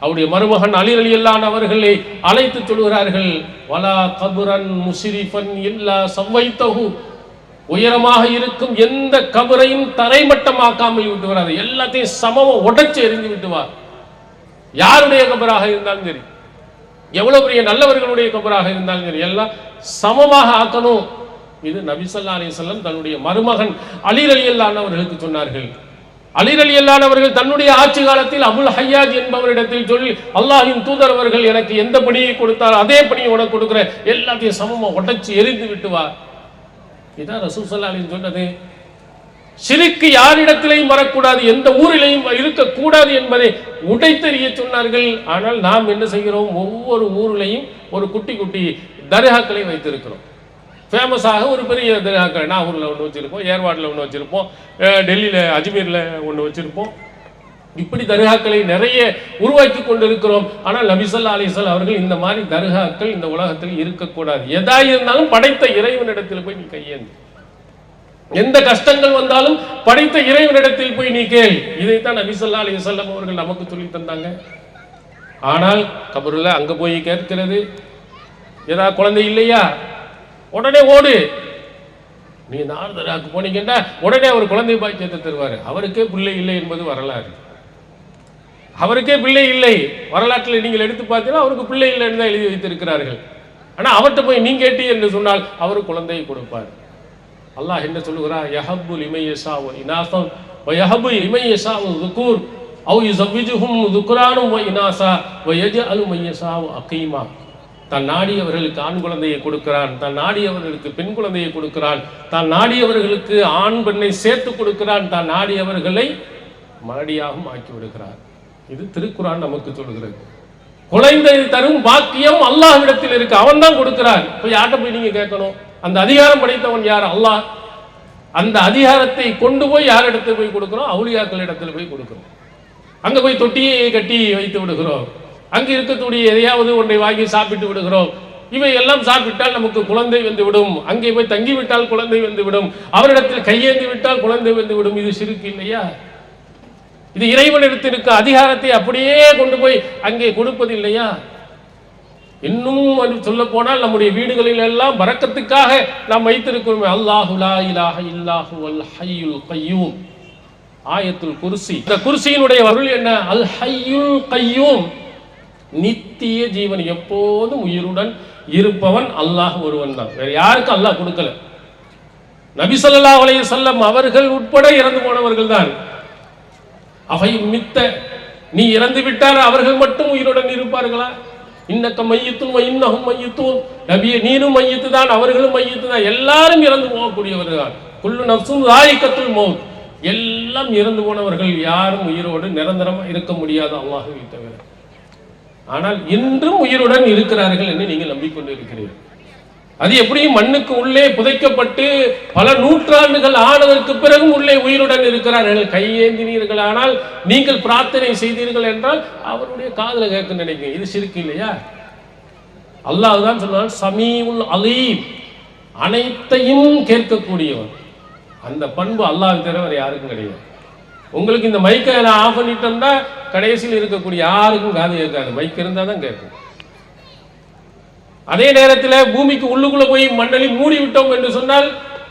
அவருடைய மருமகன் அலி ரலியல்லாஹு அன்ஹு அவர்களை அழைத்து சொல்கிறார்கள், வலா கபரன் முஸ்ரிஃபன் இல்லா சவைத்தஹு, உயரமாக இருக்கும் எந்த கபரையும் தரைமட்டமாக்காமல் விட்டு வராது, எல்லாத்தையும் சமமா உடைச்சு எரிந்து விட்டு வா. யாருடைய கபராக இருந்தாலும் சரி, எவ்வளவு பெரிய நல்லவர்களுடைய கபராக இருந்தாலும் சரி, எல்லாம் சமமாக ஆக்கணும். இது நபி ஸல்லல்லாஹு அலைஹி வஸல்லம் தன்னுடைய மருமகன் அலி ரலியல்லாஹு அன்ஹு அவர்களுக்கு சொன்னார்கள். அலி ரலியல்லாஹு அன்ஹு அவர்கள் தன்னுடைய ஆட்சி காலத்தில் அபுல் ஹய்யாஜ் என்பவரிடத்தில் சொல்லி, அல்லாஹ்வின் தூதர் அவர்கள் எனக்கு எந்த பணியை கொடுத்தாரோ அதே பணியை உனக்கு கொடுக்கிற, எல்லாத்தையும் சமமா உடைச்சு எரிந்து விட்டு வா. இதான் ரசூல் ஸல்லல்லாஹு அலைஹி வஸல்லம் சொன்னது. ஷிர்க் யாரிடத்திலையும் வரக்கூடாது, எந்த ஊரிலையும் இருக்கக்கூடாது என்பதை உடைத்தெறிய சொன்னார்கள். ஆனால் நாம் என்ன செய்கிறோம்? ஒவ்வொரு ஊரிலையும் ஒரு குட்டி குட்டி தர்காக்களை வைத்திருக்கிறோம். ஃபேமஸாக ஒரு பெரிய தர்காக்கள் நாகூரில் ஒன்று வச்சுருப்போம், ஏர்வாடில் ஒன்று வச்சுருப்போம், டெல்லியில் அஜ்மீரில் ஒன்று வச்சுருப்போம். இப்படி தர்காக்களை நிறைய உருவாக்கி கொண்டு இருக்கிறோம். ஆனால் நபி ஸல்லல்லாஹு அலைஹி வஸல்லம் அவர்கள் இந்த மாதிரி தர்காக்கள் இந்த உலகத்தில் இருக்கக்கூடாது. எதா இருந்தாலும் படைத்த இறைவனிடத்தில் போய் நீ கையேந்து, எந்த கஷ்டங்கள் வந்தாலும் படைத்த இறைவனிடத்தில் போய் நீ கேள். இதைத்தான் நபி ஸல்லல்லாஹு அலைஹி வஸல்லம் அவர்கள் நமக்கு சொல்லி தந்தாங்க. ஆனால் கபருல அங்க போய் கேட்கிறது, ஏதா குழந்தை இல்லையா உடனே ஓடு. நீ நாரதராக்கு போனீங்கன்னா உடனே அவர் குழந்தை பாக்கியத்தை தருவார். அவருக்கே பிள்ளை இல்லை என்பது வரலாறு. அவருக்கே பிள்ளை இல்லை, வரலாற்றில் நீங்கள் எடுத்து பார்த்தீங்கன்னா அவருக்கு பிள்ளை இல்லைன்னு தான் எழுதி வைத்திருக்கிறார்கள். ஆனால் அவர்கிட்ட போய் நீ கேட்டி என்று சொன்னால் அவர் குழந்தையை கொடுப்பார். அல்லாஹ் என்ன சொல்லுகிறார்? யஹப்பு லிமன் யஷாஉ இனாஸன் வ யஹப்பு லிமன் யஷாஉ ذுகூர் அவ் யுஸவ்விஜுஹும் ذுக்ரானும் வ இனாஸா வ யஜஅலு மன் யஷாஉ அகீமா. தான் நாடியவர்களுக்கு ஆண் குழந்தையை கொடுக்கிறான், தான் நாடியவர்களுக்கு பெண் குழந்தையை கொடுக்கிறான், தான் நாடியவர்களுக்கு ஆண் பெண்ணை சேர்த்து கொடுக்கிறான், தான் நாடியவர்களை மலடியாகவும் ஆக்கி விடுகிறார். இது திருக்குர்ஆன் நமக்கு சொல்கிறது. குழந்தை தரும் பாக்கியம் அல்லாஹ்விடத்தில் இருக்கு, அவன் தான் கொடுக்கிறான். இப்போ யார்கிட்ட போய் நீங்க கேட்கணும்? அந்த அதிகாரம் படைத்தவன் யார்? அல்லாஹ். அந்த அதிகாரத்தை கொண்டு போய் யாரிடத்தில் போய் கொடுக்கிறோம்? அவுலியாக்கள் இடத்துல போய் கொடுக்கிறோம். அங்க போய் தொட்டியை கட்டி வைத்து விடுகிறோம். அங்கு இருக்கக்கூடிய எதையாவது ஒன்றை வாங்கி சாப்பிட்டு விடுகிறோம். இவை எல்லாம் சாப்பிட்டால் நமக்கு குழந்தை வந்து விடும், அங்கே போய் தங்கிவிட்டால் குழந்தை வந்து விடும், அவரிடத்தில் கையேந்தி விட்டால் குழந்தை வந்து விடும். இது ஷிர்க் இல்லையா? இது இறைவனிடத்திற்கு அதிகாரத்தை அப்படியே கொண்டு போய் அங்கே கொடுப்பது இல்லையா? இன்னும் சொல்ல போனால் நம்முடைய வீடுகளில் எல்லாம் பரக்கத்துக்காக நாம் வைத்திருக்கிறோம், அல்லாஹு லா இலாஹ இல்லாஹு வல் ஹய்யுல் கய்யூம். ஆயத்துல் குர்சி. இந்த குர்சியினுடைய பொருள் என்ன? அல் ஹய்யுல் கய்யூம், நித்திய ஜீவன், எப்போதும் உயிருடன் இருப்பவன் அல்லாஹ் ஒருவன் தான். வேற யாருக்கும் அல்லாஹ் கொடுக்கல. நபி ஸல்லல்லாஹு அலைஹி வஸல்லம் அவர்கள் உட்பட இறந்து போனவர்கள் தான். அவை மித்த, நீ இறந்து விட்டால் அவர்கள் மட்டும் உயிருடன் இருப்பார்களா? இன்னக்க மையத்தும் இன்னஹும் மையத்தும், நபியே நீனும் மையத்து தான், அவர்களும் மையத்து தான், எல்லாரும் இறந்து போகக்கூடியவர்கள் தான். குல்லு நஃப்ஸுன் ஸாயிகத்துல் மௌத், எல்லாம் இறந்து போனவர்கள், யாரும் உயிரோடு நிரந்தரமாக இருக்க முடியாது அல்லாஹ்வை தவிர. ஆனால் இன்றும் உயிருடன் இருக்கிறார்கள் என்று நீங்கள் நம்பிக்கொண்டு இருக்கிறீர்கள். அது எப்படியும் மண்ணுக்கு உள்ளே புதைக்கப்பட்டு பல நூற்றாண்டுகள் ஆனதற்கு பிறகும் உள்ளே உயிருடன் இருக்கிறார்கள். கையேந்தினீர்கள், ஆனால் நீங்கள் பிரார்த்தனை செய்தீர்கள் என்றால் அவருடைய காதுல கேட்க நினைக்கும். இது சிறுக்கு இல்லையா? அல்லாஹ் தான் சொன்னான் சமீஉல் அலீம், அனைத்தையும் கேட்கக்கூடியவன். அந்த பண்பு அல்லாஹ் தவிர வேற யாருக்கும் கிடையாது. உங்களுக்கு இந்த மைக்கை நான் ஆஃப் பண்ணிட்டோம்னா கடைசியில் இருக்கக்கூடிய யாருக்கும் காது கேட்காது. மைக் இருந்தால் தான் கேட்கும். அதே நேரத்தில் பூமிக்கு உள்ளுக்குள்ள போய் மண்ணலி மூடி விட்டோம் என்று சொன்னால்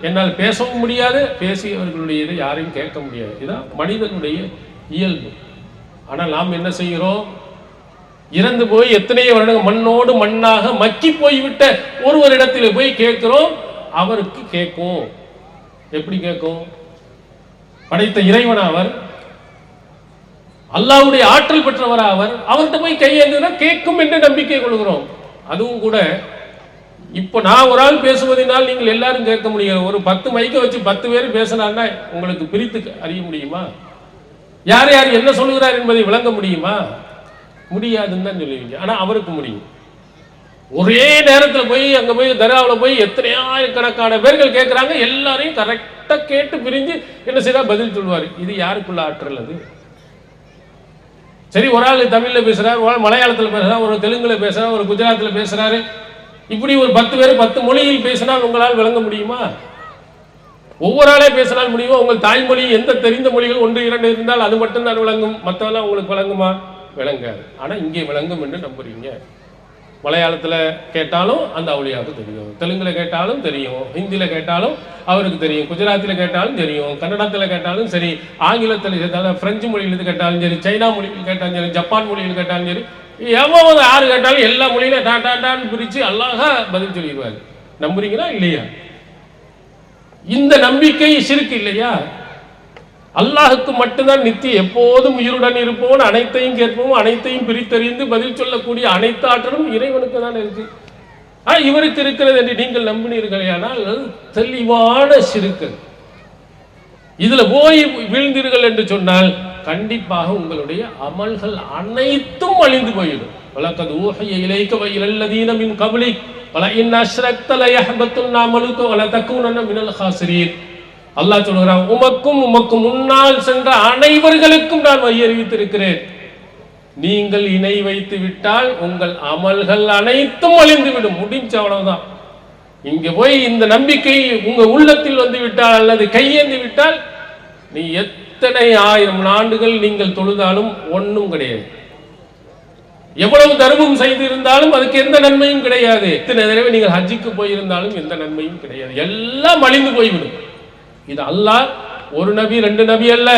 என்னால் பேசவும் முடியாது, பேசியவர்களுடைய இதை யாரையும் கேட்க முடியாது. இதுதான் மனிதனுடைய இயல்பு. ஆனால் நாம் என்ன செய்கிறோம்? இறந்து போய் எத்தனையோ வருடங்கள் மண்ணோடு மண்ணாக மக்கி போய்விட்ட ஒருவரிடத்தில் போய் கேட்கிறோம், அவருக்கு கேட்கும். எப்படி கேட்கும்? படைத்த இறைவனா அவர், அல்லாஹ்வுடைய ஆற்றல் பெற்றவரா அவர், அவர்கிட்ட போய் கையேந்தினா கேட்கும் என்று நம்பிக்கை கொள்கிறோம். அதுவும் கூட இப்போ நான் ஒரு ஆள் பேசுவதனால் நீங்கள் எல்லாரும் கேட்க முடியாது. ஒரு 10 மைக்கை வச்சு 10 பேர் பேசினான்னா உங்களுக்கு பிரித்து அறிய முடியுமா? யார் யார் என்ன சொல்லுகிறார் என்பதை விளங்க முடியுமா? முடியாதுன்னு தான் சொல்லுவீங்க. ஆனால் அவருக்கு முடியும். ஒரே நேரத்தில் போய் அங்கே போய் தர்காவில் போய் எத்தனையாயிரக்கணக்கான பேர்கள் கேட்குறாங்க, எல்லாரையும் கரெக்டாக கேட்டு பிரிஞ்சு என்ன செய்தால் பதில் சொல்லுவார். இது யாருக்குள்ள ஆற்றல்? அது சரி, ஒரு ஆள் தமிழில் பேசுகிறார், ஒரு ஆள் மலையாளத்தில் பேசுகிறார், ஒரு தெலுங்கில் பேசுகிறார், ஒரு குஜராத்தில் பேசுகிறாரு. இப்படி ஒரு 10 பேர் 10 மொழியில் பேசினால் உங்களால் விளங்க முடியுமா? ஒவ்வொரு ஆளே பேசினால் முடியுமா? உங்கள் தாய்மொழி எந்த தெரிந்த மொழிகள் 1 2 இருந்தால் அது மட்டும்தான் விளங்கும், மற்றவெல்லாம் உங்களுக்கு விளங்குமா? விளங்காது. ஆனால் இங்கே விளங்கும் என்று நம்புறீங்க. மலையாளத்தில் கேட்டாலும் அந்த அவுளியாவுக்கு தெரியும், தெலுங்கில் கேட்டாலும் தெரியும், ஹிந்தியில் கேட்டாலும் அவருக்கு தெரியும், குஜராத்தில் கேட்டாலும் தெரியும், கன்னடத்தில் கேட்டாலும் சரி, ஆங்கிலத்தில் கேட்டாலும், பிரெஞ்சு மொழியில் கேட்டாலும் சரி, சைனா மொழியில் கேட்டாலும் சரி, ஜப்பான் மொழியில் கேட்டாலும் சரி, எவ்வளவு யார் கேட்டாலும் எல்லா மொழியிலும் டான்னு பிரித்து அல்லாஹா பதில் சொல்லிடுவார். நம்புறீங்களா இல்லையா? இந்த நம்பிக்கை ஷிர்க் இல்லையா? அல்லாஹுக்கு மட்டும்தான் நித்திய எப்போதும் உயிருடன் இருப்போம், அனைத்தையும் கேட்போம், அனைத்தையும் பிரித்தறிந்து பதில் சொல்லக்கூடிய அனைத்து ஆற்றலும் இறைவனுக்கு தான் இருக்கு. இவருக்கு இருக்கிறது என்று நீங்கள் நம்பினீர்களே, ஆனால் தெளிவான ஷிர்க். இதுல போய் வீழ்ந்தீர்கள் என்று சொன்னால் கண்டிப்பாக உங்களுடைய அமல்கள் அனைத்தும் அழிந்து போயிடும். வலக்கத் ஊஹிய இலைக வ இலல்லதீன மின் கப்லிக் வல இன் அஷ்ரக்த லயஹ்பத்துன் அமலுக வல தகூனன மினல் ஹாசிரீன். அல்லாஹ் சொல்கிறான், உமக்கும் முன்னால் சென்ற அனைவர்களுக்கும் நான் வழி அறிவித்திருக்கிறேன். நீங்கள் இணை வைத்து விட்டால் உங்கள் அமல்கள் அனைத்தும் அழிந்துவிடும். முடிஞ்ச அவ்வளவுதான். இங்க போய் இந்த நம்பிக்கை உங்க உள்ளத்தில் வந்து விட்டால் அல்லது கையேந்தி விட்டால் நீ எத்தனை 1000 ஆண்டுகள் நீங்கள் தொழுதாலும் ஒன்றும் கிடையாது. எவ்வளவு தர்மம் செய்திருந்தாலும் அதுக்கு எந்த நன்மையும் கிடையாது. எத்தனை தடவை நீங்கள் ஹஜ்ஜுக்கு போயிருந்தாலும் எந்த நன்மையும் கிடையாது. எல்லாம் அழிந்து போய்விடும். இது அல்லாஹ் ஒரு நபி 2 நபி அல்ல,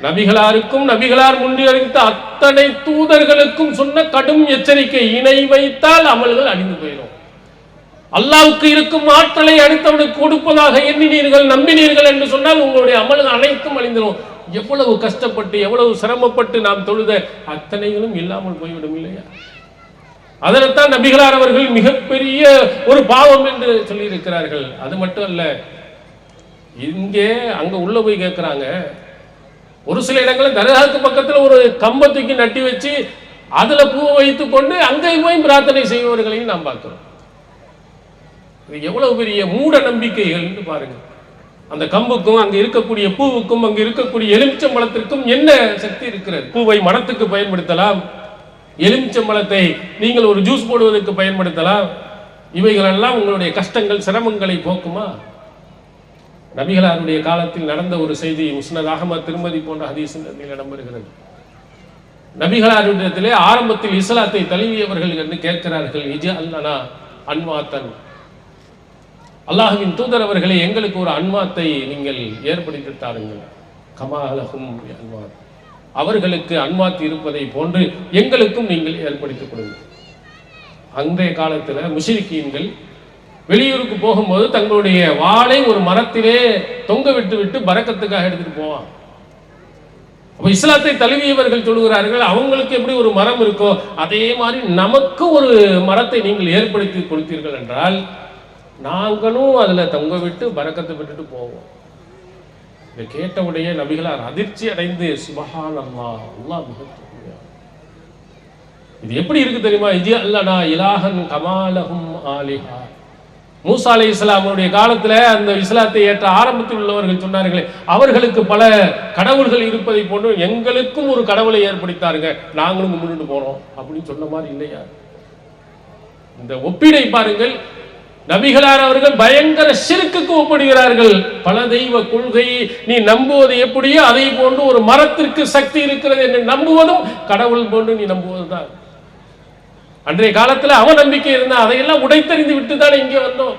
நபிகளாருக்கும் நபிகளார் முன்னிறுத்த அத்தனை தூதர்களுக்கும் சொன்ன கடும் எச்சரிக்கை. இணை வைத்தால் அமல்கள் அழிந்து போயிடும். அல்லாஹ்வுக்கு இருக்கும் ஆற்றலை அடுத்தவனுக்கு கொடுப்பதாக எண்ணினீர்கள், நம்பினீர்கள் என்று சொன்னால் உங்களுடைய அமல்கள் அனைத்தும் அழிந்துடும். எவ்வளவு கஷ்டப்பட்டு எவ்வளவு சிரமப்பட்டு நாம் தொழுத அத்தனைகளும் இல்லாமல் போய்விடும் இல்லையா? அதனைத்தான் நபிகளார் அவர்கள் மிகப்பெரிய ஒரு பாவம் என்று சொல்லியிருக்கிறார்கள். அது மட்டும் அல்ல, இங்கே அங்க உள்ள போய் கேட்கிறாங்க. ஒரு சில இடங்களில் தர்காவுக்கு பக்கத்தில் ஒரு கம்பத்துக்கு நட்டி வச்சு அதுல பூ வைத்து கொண்டு அங்கே போய் பிரார்த்தனை செய்பவர்களையும் நாம் பார்க்கிறோம். இது எவ்வளவு பெரிய மூட நம்பிக்கைகள் என்று பாருங்க. அந்த கம்புக்கும் அங்க இருக்கக்கூடிய பூவுக்கும் அங்க இருக்கக்கூடிய எலுமிச்சம்பழத்திற்கும் என்ன சக்தி இருக்கிறது? பூவை மனத்துக்கு பயன்படுத்தலாம், எலுமிச்சம்பழத்தை நீங்கள் ஒரு ஜூஸ் போடுவதற்கு பயன்படுத்தலாம். இவைகளெல்லாம் உங்களுடைய கஷ்டங்கள் சிரமங்களை போக்குமா? நபிகளாருடைய காலத்தில் நடந்த ஒரு செய்தி முஸ்னத் அஹ்மத் திருமதி போன்ற ஹதீஸில் இடம்பெறுகிறது. நபிகளாரிடத்திலே ஆரம்பத்தில் இஸ்லாத்தை தழுவியவர்கள் என்று கேட்கிறார்கள், இஜஅல்னா அன்வாத்தன், அல்லாஹ்வின் தூதர் அவர்களே எங்களுக்கு ஒரு அன்வாத்தை நீங்கள் ஏற்படுத்தி தாருங்கள். கமாலஹும் அன்வாத், அவர்களுக்கு அன்வாத் இருப்பதை போன்று எங்களுக்கும் நீங்கள் ஏற்படுத்திக் கொடுங்கள். அன்றைய காலத்தில் முஷ்ரிக்கீன்கள் வெளியூருக்கு போகும்போது தங்களுடைய வாளை ஒரு மரத்திலே தொங்க விட்டு விட்டு பரக்கத்துக்காக எடுத்துட்டு போவான். அப்ப இஸ்லாத்தை தழுவியவர்கள் சொல்கிறார்கள், அவங்களுக்கு எப்படி ஒரு மரம் இருக்கோ அதே மாதிரி நமக்கு ஒரு மரத்தை நீங்கள் ஏற்படுத்தி கொடுத்தீர்கள் என்றால் நாங்களும் அதுல தொங்க விட்டு பரக்கத்தை விட்டுட்டு போவோம். இதை கேட்டவுடைய நபிகளார் அதிர்ச்சி அடைந்து சுப்ஹானல்லாஹ், அல்லாஹ் மிக, இது எப்படி இருக்கு தெரியுமா? இஜி அல்லனா இலாஹன் கமாலஹும் ஆலிஹா. மூசா அலைஹிஸ்ஸலாமுடைய காலத்துல அந்த இஸ்லாத்தை ஏற்ற ஆரம்பத்தில் உள்ளவர்கள் சொன்னார்களே, அவர்களுக்கு பல கடவுள்கள் இருப்பதை போன்று எங்களுக்கும் ஒரு கடவுளை ஏற்படுத்தாருங்க, நாங்களும் முன்னிட்டு போறோம் அப்படின்னு சொன்ன மாதிரி இல்லையா? இந்த ஒப்பீடை பாருங்கள். நபிகளார் அவர்கள் பயங்கர ஷிர்க்குக்கு ஒப்பிடுகிறார்கள். பல தெய்வ கொள்கை நீ நம்புவது எப்படியோ அதை போன்று ஒரு மரத்திற்கு சக்தி இருக்கிறது என்று நம்புவதும் கடவுள் போன்று நீ நம்புவதுதான். அன்றைய காலத்துல அவநம்பிக்கை இருந்தா அதையெல்லாம் உடைத்தறிந்து விட்டு தானே இங்கே வந்தோம்.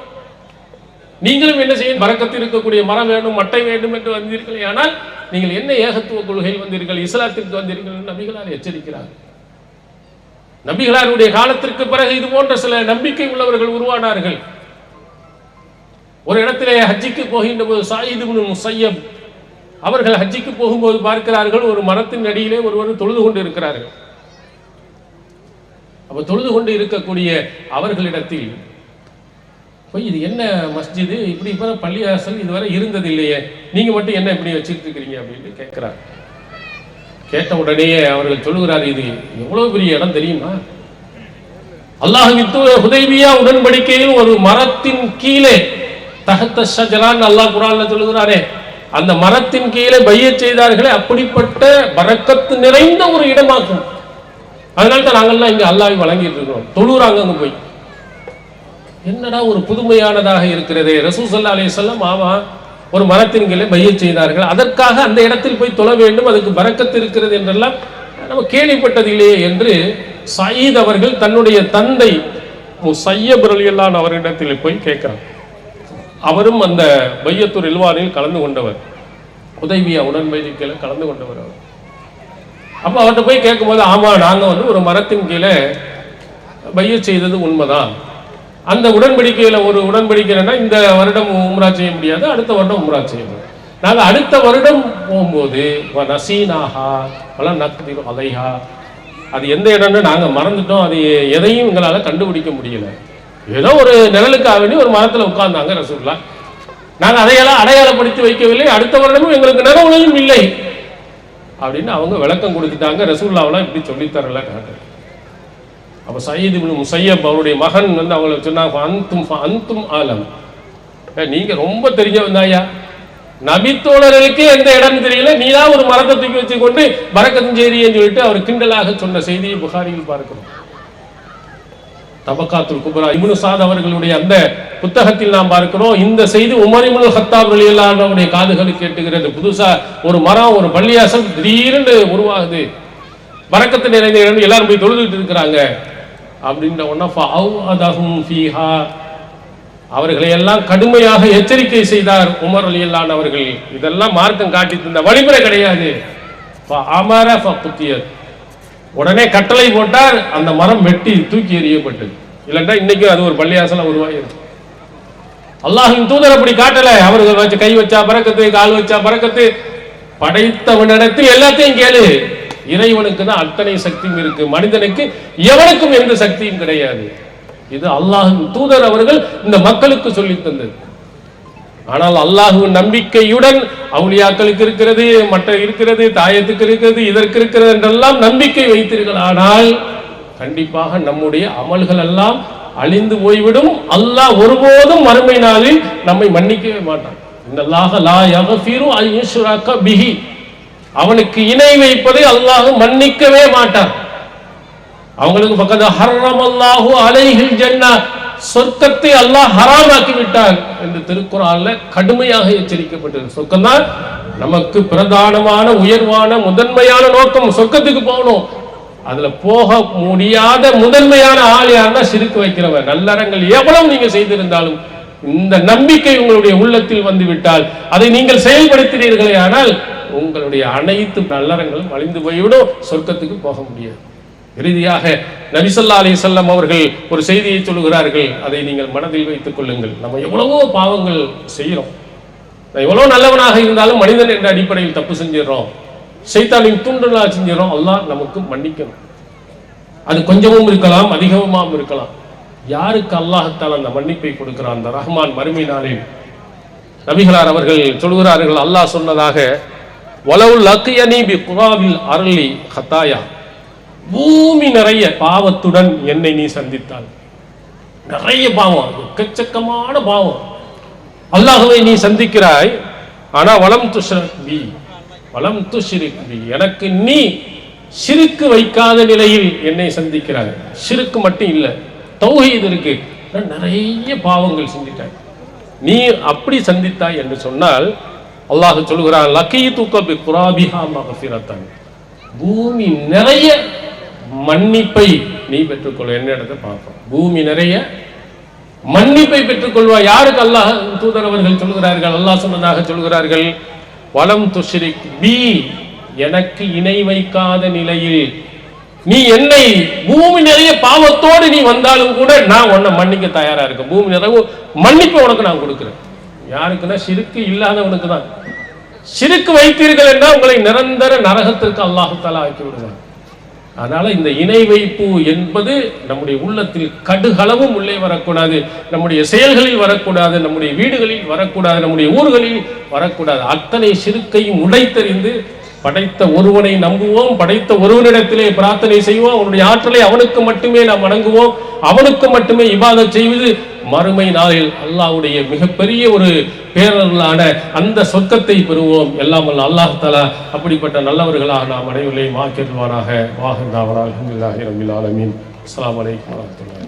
நீங்களும் என்ன செய்யும்? பரக்கத்தில் இருக்கக்கூடிய மரம் வேண்டும், மட்டை வேண்டும் என்று வந்தீர்களே, ஆனால் நீங்கள் என்ன ஏகத்துவ கொள்கையில் வந்தீர்கள், இஸ்லாத்திற்கு வந்தீர்கள் என்று நபிகளார் எச்சரிக்கிறார். நபிகளாருடைய காலத்திற்கு பிறகு இது போன்ற சில நம்பிக்கை உள்ளவர்கள் உருவானார்கள். ஒரு இடத்திலே ஹஜ்ஜிக்கு போகின்ற போது சயீத் இப்னு முஸய்யப் அவர்கள் ஹஜ்ஜிக்கு போகும்போது பார்க்கிறார்கள், ஒரு மரத்தின் அடியிலே ஒருவர் தொழுது கொண்டு இருக்கிறார்கள். அப்ப தொழுது கொண்டு இருக்கக்கூடிய அவர்களிடத்தில் போய், இது என்ன மஸ்ஜிது, இப்படி இப்ப பள்ளிவாசல் இதுவரை இருந்தது இல்லையே, நீங்க மட்டும் என்ன இப்படி வச்சுட்டு இருக்கிறீங்க அப்படின்னு கேட்கிறார். கேட்ட உடனே அவர்கள் சொல்லுகிறார், இது எவ்வளவு பெரிய இடம் தெரியுமா? அல்லாஹ்வின் ஹுதைபியா உடன்படிக்கையில் ஒரு மரத்தின் கீழே தஹத்த ஷஜரான் அல்லாஹ் குர்ஆன்ல சொல்லுகிறாரே, அந்த மரத்தின் கீழே பையத் செய்தார்களே, அப்படிப்பட்ட பரக்கத்து நிறைந்த ஒரு இடமாகும். அதனால தான் நாங்கள்லாம் இங்க அல்லாஹ்வை வழங்கிட்டு இருக்கிறோம். தொழுறாங்க அங்க போய். என்னடா ஒரு புதுமையானதாக இருக்கிறது. ரசூல் ஸல்லல்லாஹு அலைஹி வஸல்லம் ஆமா ஒரு மரத்தின் கீழே பையத் செய்தார்கள், அதற்காக அந்த இடத்தில் போய் தொழ வேண்டும், அதுக்கு பரக்கத்து இருக்கிறது என்றெல்லாம் நம்ம கேள்விப்பட்டதில்லையே என்று சயீத் அவர்கள் தன்னுடைய தந்தை முஸய்யப் ரலியல்லாஹு அன்ஹு அவரிடத்தில் போய் கேட்கிறார். அவரும் அந்த பையத்துர் ரில்வானில் கலந்து கொண்டவர், ஹுதைபியா உடன்படிக்கையில் கலந்து கொண்டவர் அவர். அப்போ அவர்கிட்ட போய் கேட்கும்போது, ஆமா நாங்க ஒரு மரத்தின் கீழே பையத் செய்தது உண்மைதான். அந்த உடன்படிக்கையில ஒரு உடன்படிக்கைன்னா இந்த வருடம் உம்ரா செய்ய முடியாது, அடுத்த வருடம் உம்ரா செய்யணும். நாங்கள் அடுத்த வருடம் போகும்போது நசீனாஹா வல நக்திரு அலைஹா, அது எந்த இடம்னு நாங்கள் மறந்துட்டோம், அது எதையும் எங்களால் கண்டுபிடிக்க முடியல. ஏதோ ஒரு நிழலுக்காக வேண்டி ஒரு மரத்தில் உட்கார்ந்தாங்க ரசூலுல்லாஹ், நாங்கள் அதையெல்லாம் அடையாளப்படுத்தி வைக்கவில்லை, அடுத்த வருடமும் எங்களுக்கு நினைவுலையும் இல்லை அப்படின்னு அவங்க விளக்கம் கொடுத்துட்டாங்க. ரசூலுல்லாஹ்லாம் இப்படி சொல்லித்தரல காட்டு. அப்போ சயீத் இப்னு முஸய்யப் அவருடைய மகன் அவங்களுக்கு சொன்னாங்க, அந்தும் ஆலம், நீங்க ரொம்ப தெரிஞ்சவந்தாயா, நபித்தோழர்களுக்கே எந்த இடம் தெரியல, நீ தான் ஒரு மரத்தை தூக்கி வச்சு கொண்டு பரக்கத்தும் செய்தின்னு சொல்லிட்டு அவர் கிண்டலாக சொன்ன செய்தியை புகாரியில் பார்க்கிறோம். தபக்காத்துல் குப்ரா இப்னு சாத் அவர்களுடைய அந்த புத்தகத்தில் நாம் பார்க்கிறோம், இந்த செய்தி உமர் இப்னுல் கத்தாப் ரலியல்லாஹு அன்ஹு அவருடைய காதுகளுக்கு கேட்டுகிறது. புதுசா ஒரு மரம், ஒரு பள்ளியாசல் திடீர்னு உருவாகுது, பரக்கத்து நிறைந்த இடம், எல்லாரும் போய் தொழுதுட்டு இருக்கிறாங்க அப்படின்ற ஒன்னா அவர்களை எல்லாம் கடுமையாக எச்சரிக்கை செய்தார் உமர் ரலியல்லாஹு அன்ஹு அவர்கள். இதெல்லாம் மார்க்கம் காட்டி தந்த வழிமுறை கிடையாது. உடனே கட்டளை போட்டார், அந்த மரம் வெட்டி தூக்கி எறியப்பட்டது. இல்லைன்னா இன்னைக்கு அது ஒரு பள்ளியாசல உருவாகிருக்கு. அல்லாஹ்வின் தூதர் அப்படி காட்டல. அவர்கள் வச்சு கை வச்சா பரக்கத்து, கால் வச்சா பரக்கத்து. படைத்தவனிடத்தில் எல்லாத்தையும் கேளு, இறைவனுக்கு தான் அத்தனை சக்தியும் இருக்கு, மனிதனுக்கு எவனுக்கும் எந்த சக்தியும் கிடையாது. இது அல்லாஹ்வின் தூதர் அவர்கள் இந்த மக்களுக்கு சொல்லி தந்தது. ஆனால் அல்லாஹ்வின் நம்பிக்கையுடன் அவுலியாக்களுக்கு இருக்கிறது, மற்ற இருக்கிறது, தாயத்துக்கு இருக்கிறது, இதற்கு இருக்கிறது என்றெல்லாம் நம்பிக்கை வைத்தீர்கள், ஆனால் கண்டிப்பாக நம்முடைய அமல்கள் எல்லாம் அழிந்து போய்விடும். அல்லாஹ் ஒருபோதும் மறுமை நாளில் நம்மை மன்னிக்கவே மாட்டான். இன்னல்லாஹ லா யக்ஃபிரு அன் யுஷ்ரக பிஹி, அவனுக்கு இணை வைப்பதை அல்லாஹ் மன்னிக்கவே மாட்டான். அவங்களுக்கு பக்கத்துல ஹர்ரமல்லாஹு அலைஹில் ஜன்னா, சொர்க்கத்தை அல்லாஹ் ஹராமாக்கி விட்டான் என்று திருக்குர்ஆன்ல கடுமையாக எச்சரிக்கப்பட்டது. சொர்க்கம் தான் நமக்கு பிரதானமான உயர்வான முதன்மையான நோக்கம், சொர்க்கத்துக்கு போகணும். அதுல போக முடியாத முதன்மையான ஆள் யாருன்னா சிறுக்கு வைக்கிறவன். நல்லறங்கள் எவ்வளவு நீங்க செய்திருந்தாலும் இந்த நம்பிக்கை உங்களுடைய உள்ளத்தில் வந்து விட்டால், அதை நீங்கள் செயல்படுத்தினீர்களே ஆனால் உங்களுடைய அனைத்து நல்லறங்களும் அழிந்து போய்விடும், சொர்க்கத்துக்கு போக முடியாது. இறுதியாக நபி ஸல்லல்லாஹு அலைஹி வஸல்லம் அவர்கள் ஒரு செய்தியை சொல்லுகிறார்கள், அதை நீங்கள் மனதில் வைத்துக் கொள்ளுங்கள். நம்ம எவ்வளவோ பாவங்கள் செய்கிறோம், எவ்வளோ நல்லவனாக இருந்தாலும் மனிதன் என்ற அடிப்படையில் தப்பு செஞ்சிடறோம், ஷைத்தானின் தூண்டுதலால் செஞ்சிடறோம். அல்லாஹ் நமக்கு மன்னிக்கணும். அது கொஞ்சமும் இருக்கலாம், அதிகமாகவும் இருக்கலாம். யாருக்கு அல்லாஹ்தால் அந்த மன்னிப்பை கொடுக்கிறான்? அந்த ரஹ்மான் மறுமை நாளில் நபிகளார் அவர்கள் சொல்கிறார்கள், அல்லாஹ் சொன்னதாக, வலவுல் லக்கியனி பி குராவில் அர்லி ஹத்தாயா, பூமி நிறைய பாவத்துடன் என்னை நீ சந்தித்தால், நிறைய பாவம், எக்கச்சக்கமான பாவம், அல்லாஹ்வை நீ சந்திக்கிறாய், ஆனா வலம் துஷ்ரிக் பி, வலம் துஷ்ரிக் பி, எனக்கு நீ ஷிர்க் வைக்காத நிலையில் என்னை சந்திக்கிறாய். ஷிர்க் மட்டும் இல்லை, தௌஹீத் இருக்கு, நிறைய பாவங்கள் செஞ்சிட்டாய், நீ அப்படி சந்தித்தாய் என்று சொன்னால் அல்லாஹ் சொல்கிறான், லகீதுக பி குராபிஹா மக்ஃபிரத்தன், பூமி நிறைய மன்னிப்பை நீ பெற்றுக்கொள். என்ன இடத்தை பார்ப்போம், பூமி நிறைய மன்னிப்பை பெற்றுக்கொள்வாய். யாருக்கு? அல்லாஹ் தூதர் அவர்கள் சொல்கிறார்கள், அல்லாஹ் சொன்னதாக சொல்கிறார்கள், வலம் துஷ்ரிக் பி, எனக்கு இணை வைக்காத நிலையில் நீ என்னை, பூமி நிறைய பாவத்தோடு நீ வந்தாலும் கூட நான் உன்னை மன்னிக்க தயாரா இருக்கேன். பூமி நிறைய மன்னிப்பை உனக்கு நான் கொடுக்கிறேன். யாருக்குன்னா ஷிர்க் இல்லாதவனுக்கு தான். ஷிர்க் வைத்தீர்கள் என்றால் உங்களை நிரந்தர நரகத்திற்கு அல்லாஹ் தஆலா ஆக்கி விடுவார். அதனால இந்த இணை வைப்பு என்பது நம்முடைய உள்ளத்தில் கடுகளவும் உள்ளே வரக்கூடாது, நம்முடைய செயல்களில் வரக்கூடாது, நம்முடைய வீடுகளில் வரக்கூடாது, நம்முடைய ஊர்களில் வரக்கூடாது. அத்தனை ஷிர்க்கையும் உடைத்தறிந்து படைத்த ஒருவனை நம்புவோம், படைத்த ஒருவனிடத்திலே பிரார்த்தனை செய்வோம், அவனுடைய ஆற்றலை அவனுக்கு மட்டுமே நாம் வணங்குவோம், அவனுக்கு மட்டுமே இபாதத் செய்வது. மறுமை நாளில் அல்லாஹ்வுடைய மிகப்பெரிய ஒரு பேரருளான அந்த சொர்க்கத்தை பெறுவோம். எல்லாம் வல்ல அல்லாஹ் தஆலா அப்படிப்பட்ட நல்லவர்களாக நாம் அனைவரையும் ஆக்கிடுவானாக. வாஹிதாவனா அல்ஹம்துலில்லாஹி ரப்பில் ஆலமீன். அஸ்ஸலாமு அலைக்கும் வரஹ்மத்துல்லாஹி.